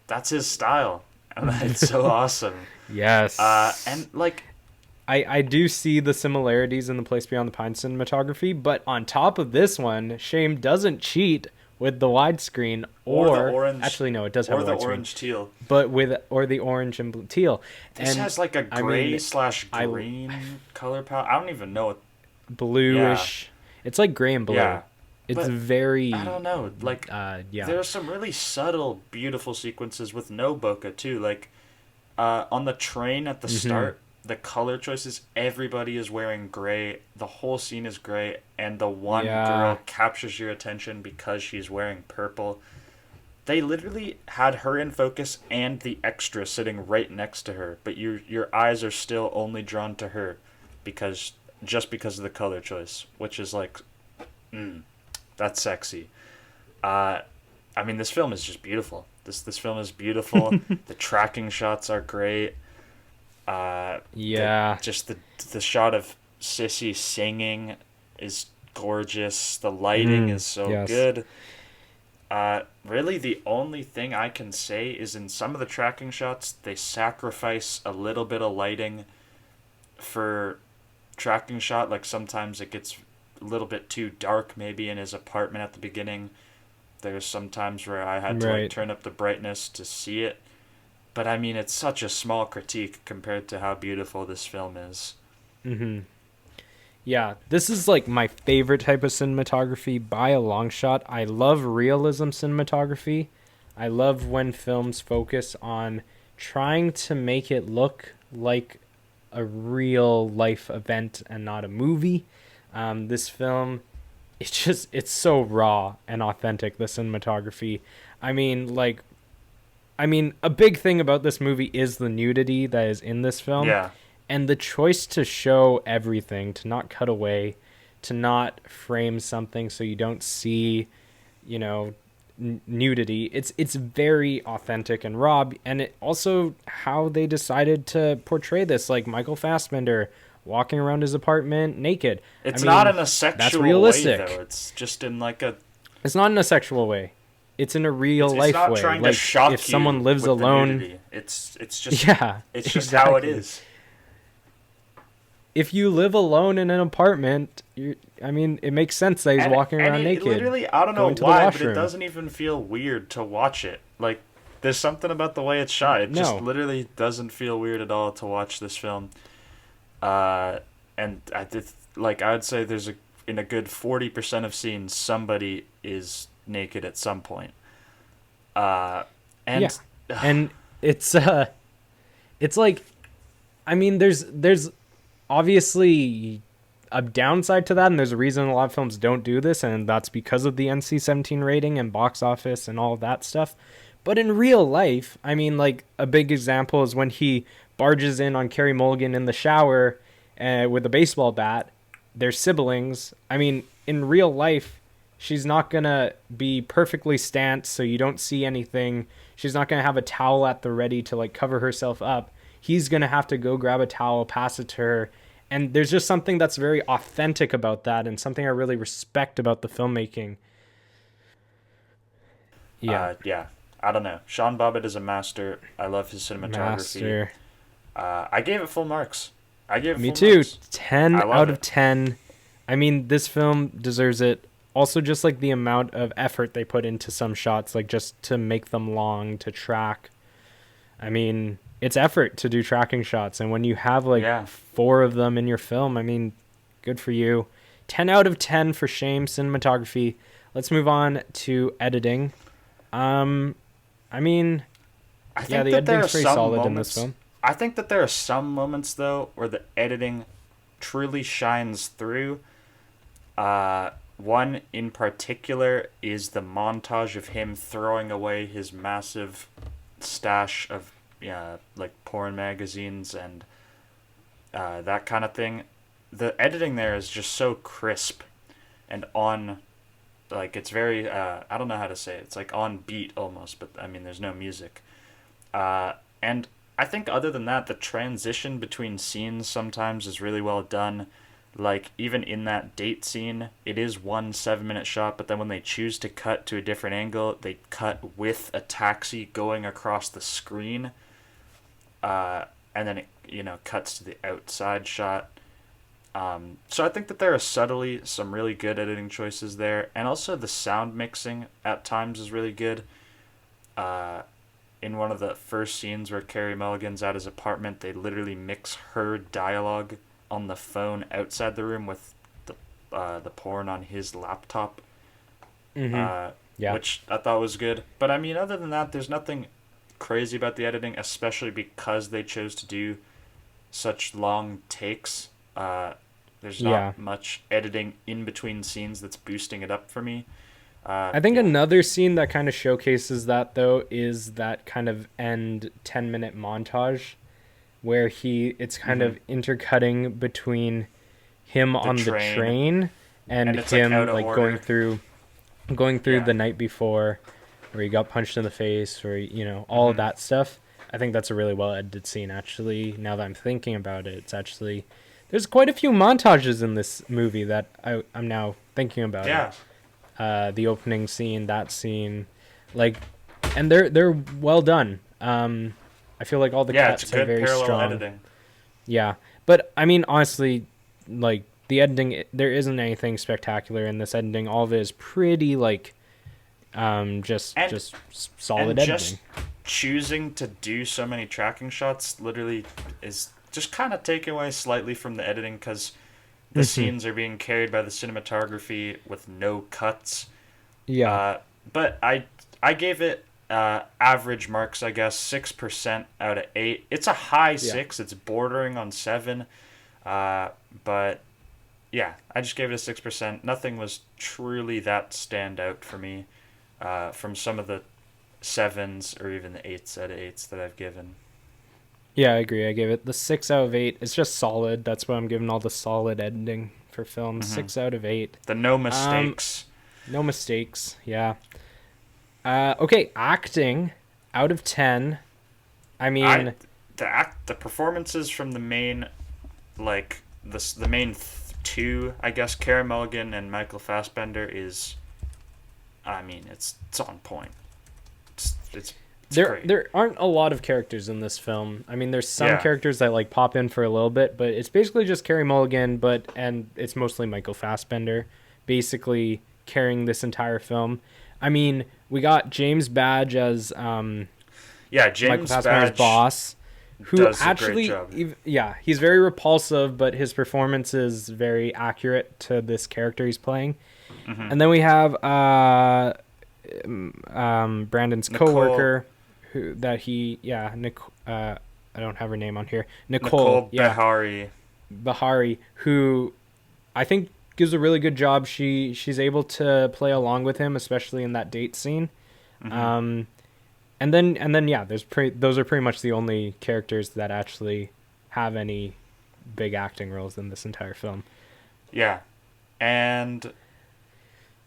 that's his style, and it's so awesome. Yes. And like, I do see the similarities in the Place Beyond the Pines cinematography, but on top of this one, Shame doesn't cheat with the widescreen, or the or orange, actually no, it does have or a the widescreen, orange teal. but with or the orange and teal. This And has like a I gray mean, slash I green color palette. I don't even know what. Yeah, bluish. It's like gray and blue. yeah, It's but I very don't know. Like, yeah. there are some really subtle, beautiful sequences with no bokeh too. Like, on the train at the Mhm. start, the color choices, everybody is wearing gray. The whole scene is gray, and the one Yeah. girl captures your attention because she's wearing purple. They literally had her in focus and the extra sitting right next to her, but your eyes are still only drawn to her because just because of the color choice, which is like, mm, that's sexy. Uh, I mean, this film is just beautiful. This film is beautiful. The tracking shots are great. The Yeah. just the shot of Sissy singing is gorgeous. The lighting Mhm. is so Yes. good. Really, the only thing I can say is in some of the tracking shots, they sacrifice a little bit of lighting for tracking shot. Like sometimes it gets a little bit too dark, maybe in his apartment at the beginning. There's some times where I had to like Right. turn up the brightness to see it. But I mean, it's such a small critique compared to how beautiful this film is. Mhm. Yeah, this is like my favorite type of cinematography by a long shot. I love realism cinematography. I love when films focus on trying to make it look like a real life event and not a movie. This film, it's so raw and authentic. The cinematography. I mean, like, a big thing about this movie is the nudity that is in this film, Yeah, and the choice to show everything, to not cut away, to not frame something so you don't see, you know, nudity. It's very authentic and raw, and it also how they decided to portray this, like Michael Fassbender walking around his apartment naked. I it's not mean, in a that's sexual way though. realistic. It's just in like a. It's not in a sexual way. It's in a real It's life not way. trying to Like if shock someone you lives with the alone, nudity. It's just yeah, it's just how it exactly. is. If you live alone in an apartment, it makes sense that he's walking And around it naked, literally, I don't know going to the why, but it washroom. doesn't even feel weird to watch it. Like there's something about the way it's shot. It just No. literally doesn't feel weird at all to watch this film. Uh, and I did like I would say there's a in a good 40% of scenes somebody is naked at some point. Uh, Yeah. and And it's like, there's obviously a downside to that, and there's a reason a lot of films don't do this, and that's because of the NC-17 rating and box office and all of that stuff. But in real life, like a big example is when he barges in on Carrie Mulligan in the shower with a baseball bat. They're siblings. In real life, she's not gonna be perfectly stanced so you don't see anything. She's not gonna have a towel at the ready to like cover herself up. He's gonna have to go grab a towel, pass it to her, and there's just something that's very authentic about that, and something I really respect about the filmmaking. Yeah, yeah, I don't know. Sean Bobbitt is a master. I love his cinematography. master. I gave it full marks. I gave it Me full too. marks. 10 I love out of it. 10. This film deserves it. Also, just like the amount of effort they put into some shots, like just to make them long, to track. It's effort to do tracking shots. And when you have like Yeah. four of them in your film, good for you. 10 out of 10 for Shame cinematography. Let's move on to editing. Um, I mean, I yeah, think the that there are editing's pretty some solid in this moments. film. I think that there are some moments though where the editing truly shines through. One in particular is the montage of him throwing away his massive stash of like porn magazines and that kind of thing. The editing there is just so crisp and on like it's very I don't know how to say it. It's like on beat almost, but I mean there's no music. And I think other than that, the transition between scenes sometimes is really well done. Like even in that date scene, it is one 7 minute shot, but then when they choose to cut to a different angle, they cut with a taxi going across the screen, and then it cuts to the outside shot. So I think that there are subtly some really good editing choices there, and also the sound mixing at times is really good. Uh, in one of the first scenes where Carey Mulligan's at his apartment, they literally mix her dialogue on the phone outside the room with the porn on his laptop, uh, Yeah. which I thought was good. But I mean, other than that, there's nothing crazy about the editing, especially because they chose to do such long takes. There's Yeah. not much editing in between scenes that's boosting it up for me. I think Yeah. another scene that kind of showcases that though is that kind of end 10-minute montage where it's kind Hmm. of intercutting between him The on the train, train and and it's like out him of like order. going through Yeah. the night before where he got punched in the face or all of Hmm. that stuff. I think that's a really well edited scene actually. Now that I'm thinking about it, it's actually there's quite a few montages in this movie that I'm now thinking about it. Yeah. The opening scene, that scene, like, and they're well done. I feel like all the Yeah, it's cuts are good very parallel strong. editing. Yeah, but I mean, honestly, like the editing, there isn't anything spectacular in this editing. All of it is pretty like, And just and solid just editing. choosing to do so many tracking shots literally is just kind of taken away slightly from the editing because the Hmm. scenes are being carried by the cinematography with no cuts. Yeah, Uh, but I gave it average marks, I guess, 6% out of 8. It's a high yeah, 6. It's bordering on 7. Uh, but yeah, I just gave it a 6%. Nothing was truly that stand out for me from some of the 7s or even the 8s out of 8s that I've given. yeah. I agree. I gave it the 6 out of 8. It's just solid. That's what I'm giving all the solid editing for film. Hmm. 6 out of 8. The no Um, mistakes. no mistakes. Yeah. Okay, acting out of 10. I I mean, the performances from the main the main two, I guess, Karen Mulligan and Michael Fassbender is, I mean, it's on point. It's there great. there aren't a lot of characters in this film. I mean, there's some Yeah. characters that like pop in for a little bit, but it's basically just Carey Mulligan, and it's mostly Michael Fassbender basically carrying this entire film. I mean, we got James Badge as Yeah, Michael James Fassbender's Badge boss, who does a great actually, job. yeah, he's very repulsive, but his performance is very accurate to this character he's playing. Hmm. And then we have Brandon's Nicole coworker, who that he yeah I don't have her name on here. Nicole, Nicole yeah, Behari. Bahari, who I think gives a really good job. She's able to play along with him, especially in that date scene. Hmm. Um, and then yeah, those are pretty much the only characters that actually have any big acting roles in this entire film. Yeah, and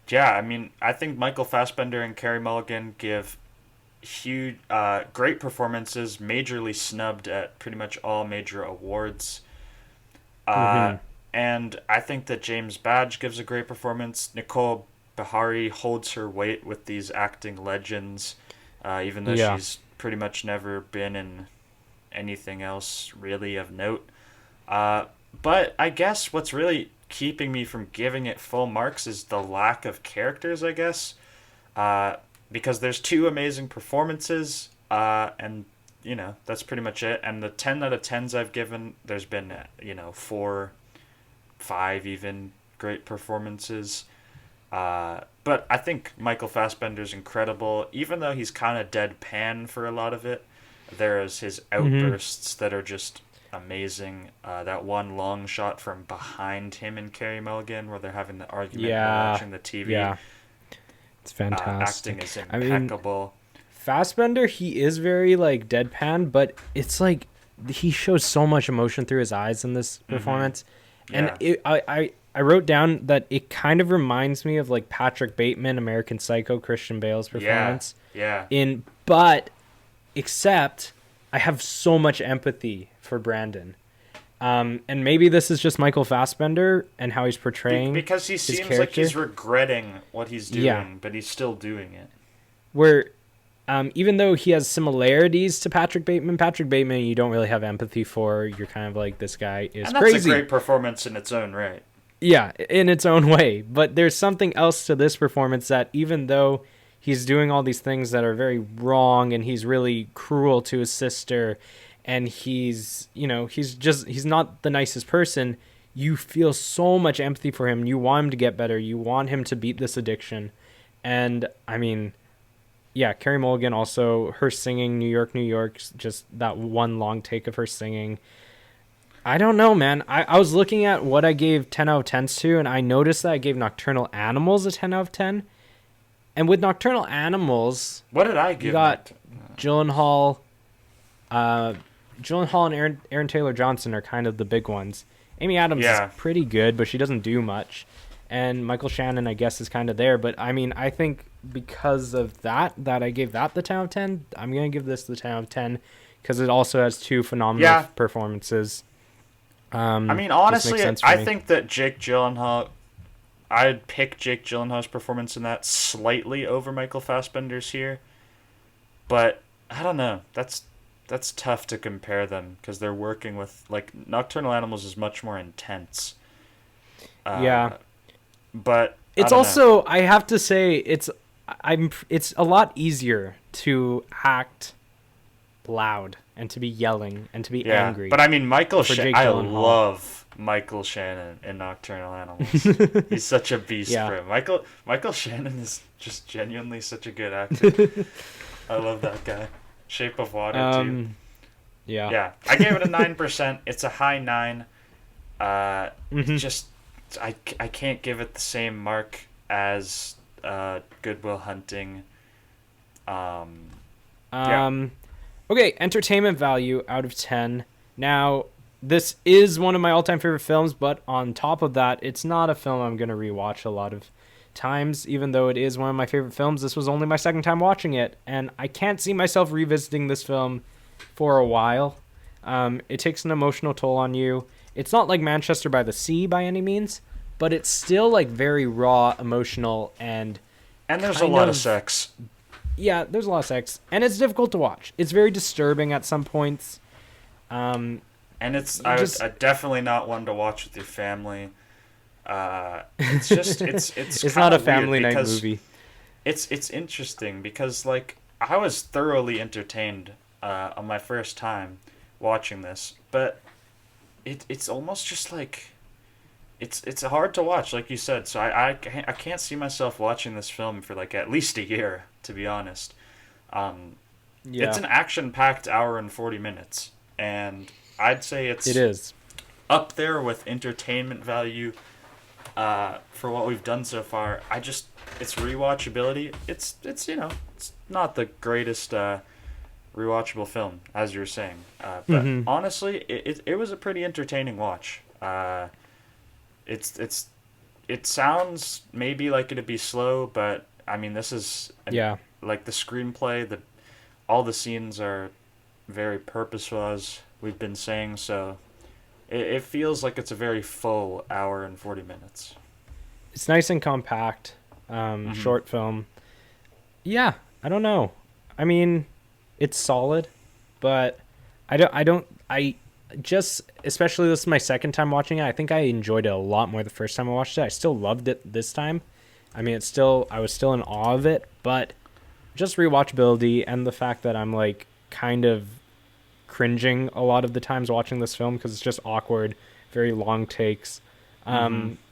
yeah, I mean, I think Michael Fassbender and Carey Mulligan give huge, great performances, majorly snubbed at pretty much all major awards. Uh, Mm-hmm. and I think that James Badge gives a great performance. Nicole Behari holds her weight with these acting legends, even though Yeah. she's pretty much never been in anything else really of note. Uh, but I guess what's really keeping me from giving it full marks is the lack of characters, I guess. Uh, because there's two amazing performances, and that's pretty much it. And the 10 out of 10s I've given, there's been 4, 5 even great performances. But I think Michael Fassbender's incredible, even though he's kind of deadpan for a lot of it. There's his Mm-hmm. outbursts that are just amazing. That one long shot from behind him and Carey Mulligan, where they're having the argument while Yeah. watching the TV. Yeah. It's Acting fantastic. is I mean, impeccable. Fassbender, he is very like deadpan, but it's like he shows so much emotion through his eyes in this Mm-hmm. performance, and Yeah. I wrote down that it kind of reminds me of like Patrick Bateman, American Psycho, Christian Bale's Yeah, performance yeah. but except I have so much empathy for Brandon. And maybe this is just Michael Fassbender and how he's portraying Because he his seems like character. he's regretting what he's Yeah, doing, but he's still doing it. where even though he has similarities to Patrick Bateman, you don't really have empathy for. You're kind of like, this guy is And that's crazy. a great performance in its own right. Yeah, in its own way. But there's something else to this performance that even though he's doing all these things that are very wrong and he's really cruel to his sister and he's not the nicest person, you feel so much empathy for him. You want him to get better. You want him to beat this addiction. And I mean, yeah, Carey Mulligan also, her singing New York, New York, just that one long take of her singing. I don't know, man. I was looking at what I gave 10 out of 10s to, and I noticed that I gave Nocturnal Animals a 10 out of 10. And with Nocturnal Animals, What did I give? you got Gyllenhaal. Gyllenhaal and Aaron Taylor Johnson are kind of the big ones. Amy Adams Yeah. is pretty good, but she doesn't do much. And Michael Shannon, I guess, is kind of there. But I mean, I think because of that I gave that the 10 out of 10. I'm going to give this the 10 out of 10 because it also has two phenomenal performances. I mean, just honestly, makes sense for I me. think that Jake Gyllenhaal, I'd pick Jake Gyllenhaal's performance in that slightly over Michael Fassbender's here. But I don't know. That's tough to compare them because they're working with, like, Nocturnal Animals is much more intense. Yeah. But It's I don't know. also, I have to say, it's a lot easier to act loud and to be yelling and to be Yeah, angry. but I mean, for Jake I Gyllenhaal. love Michael Shannon in Nocturnal Animals. He's such a beast, Yeah. bro. Michael Shannon is just genuinely such a good actor. I love that guy. Shape of Water too. Yeah. Yeah, I gave it a 9%. It's a high 9. Mhm. Just I can't give it the same mark as Good Will Hunting. Yeah. Okay, entertainment value out of 10. Now, this is one of my all-time favorite films, but on top of that, it's not a film I'm going to rewatch a lot of times, even though it is one of my favorite films. This was only my second time watching it, and I can't see myself revisiting this film for a while. It takes an emotional toll on you. It's not like Manchester by the Sea by any means, but it's still like very raw, emotional, and And there's a kind lot of of- sex. yeah, there's a lot of sex, and it's difficult to watch. It's very disturbing at some points. And it's You just- I definitely not one to watch with your family. It's just it's It's not kinda a family weird night because movie. It's interesting because, like, I was thoroughly entertained on my first time watching this, but it's almost just like it's hard to watch, like you said. So I can't see myself watching this film for like at least a year, to be honest. Yeah, It's an action-packed hour and 40 minutes, and I'd say it's it is. up there with entertainment value for what we've done so far. It's rewatchability. It's it's not the greatest rewatchable film, as you were saying, but Mhm. honestly, it was a pretty entertaining watch. It sounds maybe like it'd be slow, but I mean, this is Yeah. like the screenplay. All the scenes are very purposeful, as we've been saying, so it feels like it's a very full hour and 40 minutes. It's nice and compact. Short film. Yeah, I don't know. I mean, it's solid, but I just, especially this is my second time watching it. I think I enjoyed it a lot more the first time I watched it. I still loved it this time. I mean, I was still in awe of it, but just rewatchability and the fact that I'm like kind of cringing a lot of the times watching this film because it's just awkward, very long takes.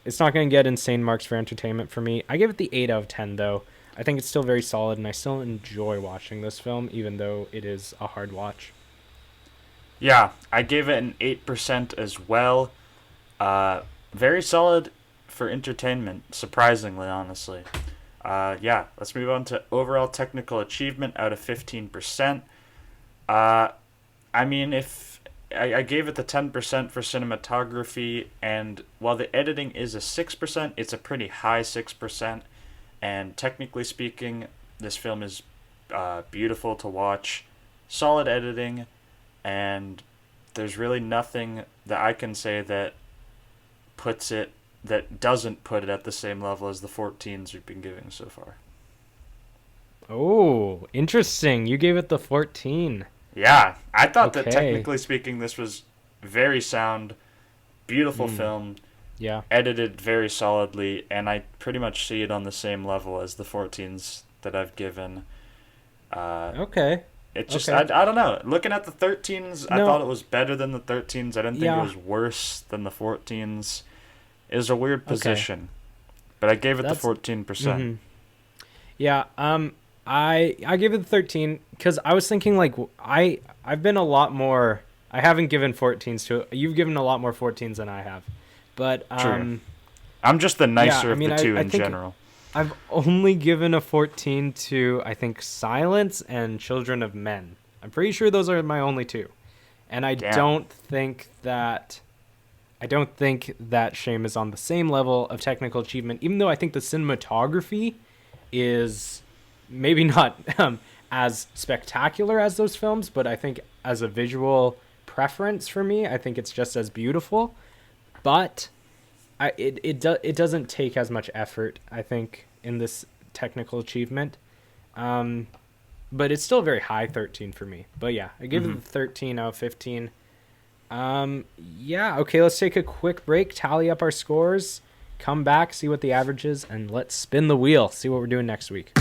It's not going to get insane marks for entertainment for me. I give it the 8 out of 10 though. I think it's still very solid, and I still enjoy watching this film, even though it is a hard watch. Yeah, I gave it an 8% as well. Very solid for entertainment, surprisingly, honestly. Yeah, let's move on to overall technical achievement out of 15%. I mean, if I gave it the 10% for cinematography, and while the editing is a 6%, it's a pretty high 6%. And technically speaking, this film is beautiful to watch, solid editing, and there's really nothing that I can say that doesn't put it at the same level as the 14s we've been giving so far. Oh, interesting. You gave it the 14. Yeah, I thought that Okay. technically speaking, this was very sound, beautiful Mm, film, yeah. edited very solidly, and I pretty much see it on the same level as the 14s that I've given. Uh, Okay. it just, Okay. I don't know. Looking at the 13s, I thought No, it was better than the 13s. I didn't think it yeah. was worse than the 14s. It was a weird Okay. position, but I gave it the That's 14%. mhm. Yeah, I gave it the 13 cuz I was thinking like I've been a lot more. I haven't given 14s to it. You've given a lot more 14s than I have. But True. I'm just the yeah, nicer I of the mean two I in think general. I've only given a 14 to I think Silence and Children of Men. I'm pretty sure those are my only two. And Damn. I don't think that Shame is on the same level of technical achievement, even though I think the cinematography is maybe not as spectacular as those films, but I think as a visual preference for me, I think it's just as beautiful. But it doesn't take as much effort, I think, in this technical achievement. Um, but it's still a very high 13 for me. But yeah, I give it Hmm. the 13 out of 15. Yeah, okay, let's take a quick break, tally up our scores, come back, see what the average is, and let's spin the wheel, see what we're doing next week.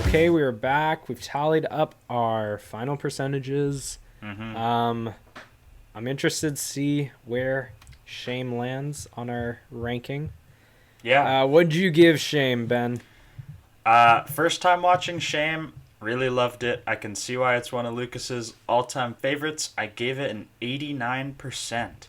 Okay, we are back. We've tallied up our final percentages. Hmm. Um, I'm interested to see where Shame lands on our ranking. Yeah. What'd you give Shame, Ben? First time watching Shame, really loved it. I can see why it's one of Lucas's all-time favorites. I gave it an 89%.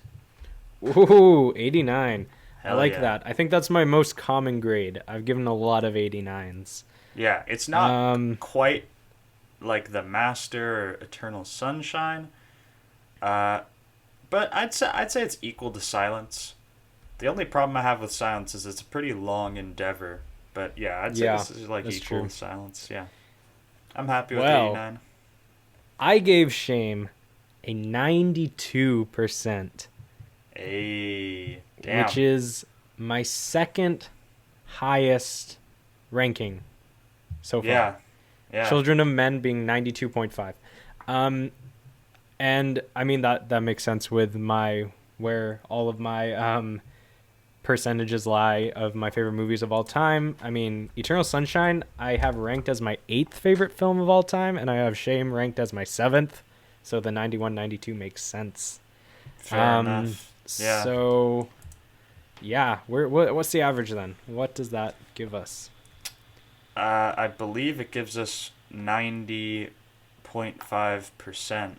Ooh, 89. I Hell like yeah. that. I think that's my most common grade. I've given a lot of 89s. Yeah, it's not Um, quite like The Master or Eternal Sunshine, uh, but I'd say it's equal to Silence. The only problem I have with Silence is it's a pretty long endeavor. But yeah, I'd say yeah, this is like that's equal true. with Silence. Yeah, I'm happy with Well, 89. I gave Shame a 92%, Hey, which damn. is my second highest ranking so far. Yeah, yeah. Children of Men being 92.5. Um, and I mean that makes sense with my where all of my percentages lie of my favorite movies of all time. I mean, Eternal Sunshine I have ranked as my 8th favorite film of all time, and I have Shame ranked as my 7th. So the 91-92 makes sense. Fair Um, enough. Yeah. so yeah, what's the average then? What does that give us? I believe it gives us 90.5%.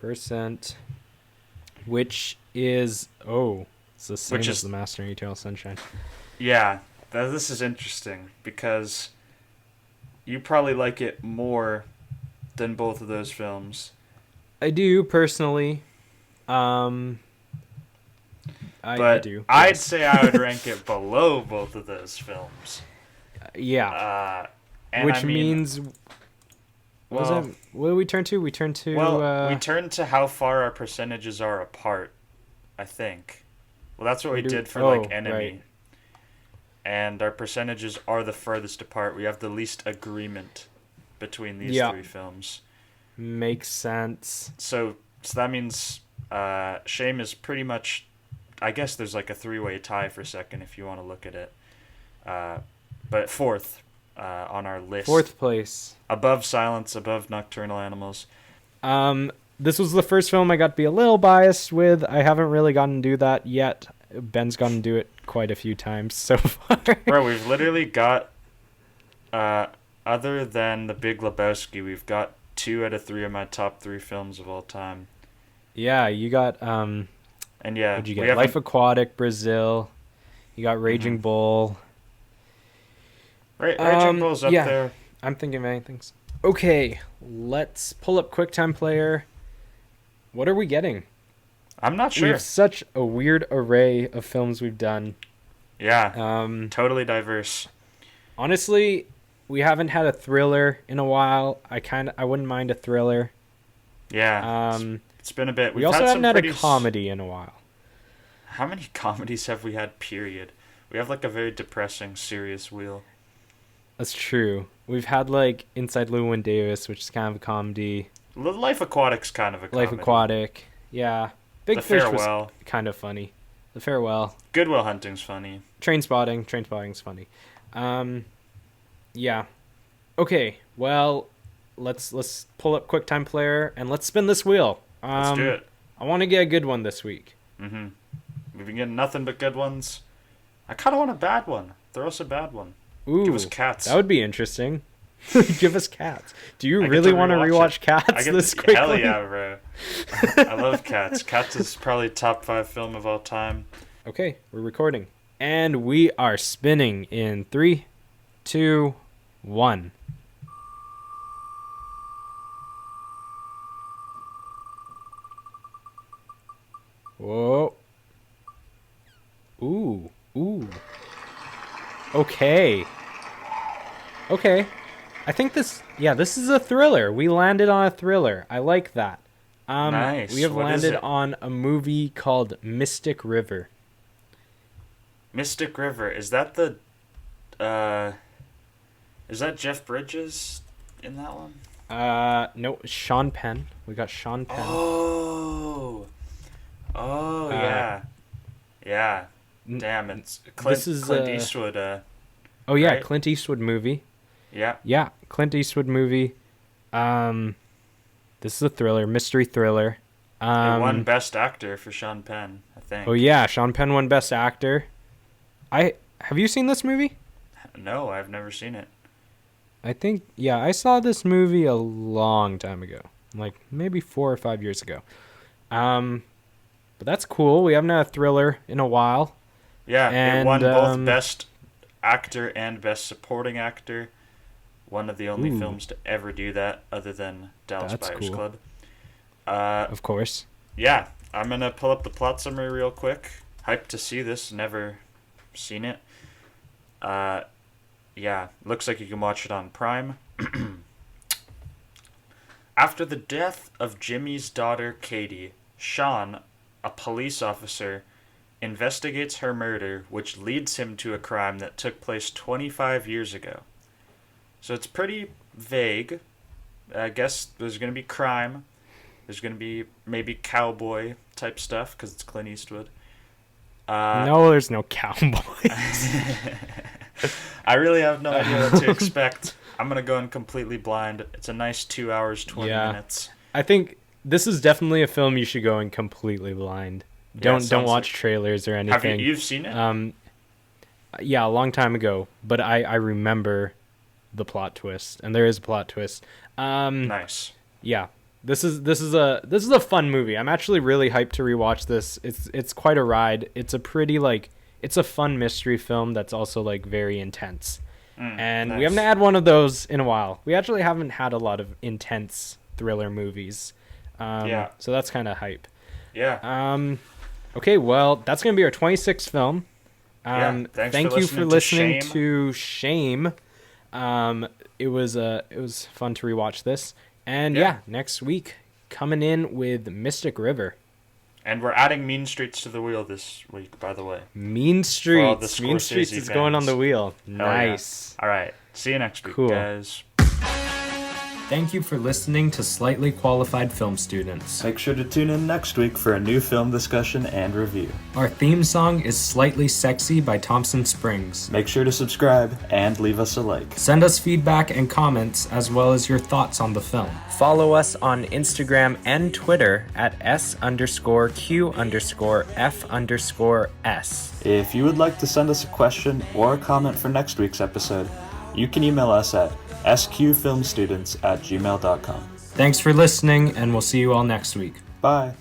90.5%, which is it's the Which same as is, the Master and Eternal Sunshine. yeah, this is interesting because you probably like it more than both of those films. I do personally. Um, I But do. I'd Yes. say I would rank it below both of those films. Yeah. Uh, and I Which mean, means what was that? well, What did we turn to? We turned to we turned to how far our percentages are apart, I think. Well, that's what where we do did for like oh right. Enemy. And our percentages are the furthest apart. We have the least agreement between these Yeah, three films. makes sense. So that means Shame is pretty much. I guess there's like a three-way tie for second if you want to look at it. Uh, but fourth on our list, Fourth place. above Silence, above Nocturnal Animals. This was the first film I got to be a little biased with. I haven't really gotten to do that yet. Ben's gotten to do it quite a few times so far. Bro, we've literally got, uh, other than The Big Lebowski, we've got 2 out of 3 of my top 3 films of all time. Yeah, you got And yeah, What'd you we get? Life haven't. Aquatic, Brazil. You got Raging Mhm. Bull. Raging Bull's up Yeah, there. I'm thinking of many things. Okay, let's pull up QuickTime Player. What are we getting? I'm not We have sure. such a weird array of films we've done. Yeah, Um, totally diverse. Honestly, we haven't had a thriller in a while. I wouldn't mind a thriller. Yeah, Um, it's been a bit. we We've also had haven't some had a pretty. comedy in a while. How many comedies have we had? Period. We have like a very depressing, serious wheel. That's true. We've had like Inside Llewyn Davis, which is kind of a comedy. Life Aquatic's kind of a Life comedy. Aquatic, yeah. Big The Fish was Farewell. kind of funny. The Farewell. Good Will Hunting's funny. Trainspotting's funny. Yeah. Okay, well, let's pull up QuickTime Player and let's spin this wheel. Let's do it. I want to get a good one this week. Mm-hmm. We've been getting nothing but good ones. I kind of want a bad one. Throw us a bad one. Ooh, Give us Cats. that would be interesting. Give us Cats. Do you I get really to want to rewatch rewatch Cats this quickly? Hell yeah, bro. I love Cats. Cats is probably top 5 film of all time. Okay, we're recording. And we are spinning in 3, 2, 1. Whoa. Ooh. Okay. I think this is a thriller. We landed on a thriller. I like that. Nice. We have What is landed it? on a movie called Mystic River. Mystic River. Is that the is that Jeff Bridges in that one? No, Sean Penn. We got Sean Penn. Oh. Oh yeah. Yeah. Damn, it's this is, Clint Eastwood, Oh yeah, right? Clint Eastwood movie. yeah. Yeah, Clint Eastwood movie. This is a thriller, mystery thriller. He won Best Actor for Sean Penn, I think. Oh yeah, Sean Penn won Best Actor. Have you seen this movie? No, I've never seen it. I think I saw this movie a long time ago, like maybe 4 or 5 years ago. But that's cool. We haven't had a thriller in a while. Yeah, And, it won both Best Actor and Best Supporting Actor. One of the only Ooh. films to ever do that, other than Dallas That's Buyers cool. Club. Of course. Yeah, I'm gonna pull up the plot summary real quick. Hyped to see this. Never seen it. Yeah, looks like you can watch it on Prime. After the death of Jimmy's daughter Katie, Sean, a police officer, investigates her murder, which leads him to a crime that took place 25 years ago. So it's pretty vague. I guess there's going to be crime. There's going to be maybe cowboy type stuff because it's Clint Eastwood. No, there's no cowboy. I really have no idea what to expect. I'm going to go in completely blind. It's a nice 2 hours, 20 minutes. I think this is definitely a film you should go in completely blind. Don't sounds watch like- trailers or Have anything. you've seen it? Yeah, a long time ago, but I remember the plot twist, and there is a plot twist. Nice. Yeah, this is a fun movie. I'm actually really hyped to rewatch this. It's quite a ride. It's a pretty it's a fun mystery film that's also like very intense. And nice. we haven't had one of those in a while. We actually haven't had a lot of intense thriller movies. So that's kind of hype. Yeah. Okay, well, that's going to be our 26th film. Thanks Thank for you for listening listening to Shame. It was fun to rewatch this. And Yeah. next week coming in with Mystic River. And we're adding Mean Streets to the wheel this week, by the way. Mean all the Streets. Mean Streets Scorsese is going on fans. the wheel. Hell Nice. Yeah. All right. See you next week, Cool. guys. Thank you for listening to Slightly Qualified Film Students. Make sure to tune in next week for a new film discussion and review. Our theme song is Slightly Sexy by Thompson Springs. Make sure to subscribe and leave us a like. Send us feedback and comments as well as your thoughts on the film. Follow us on Instagram and Twitter at S_Q_F_S. If you would like to send us a question or a comment for next week's episode, you can email us at sqfilmstudents@gmail.com. Thanks for listening, and we'll see you all next week. Bye.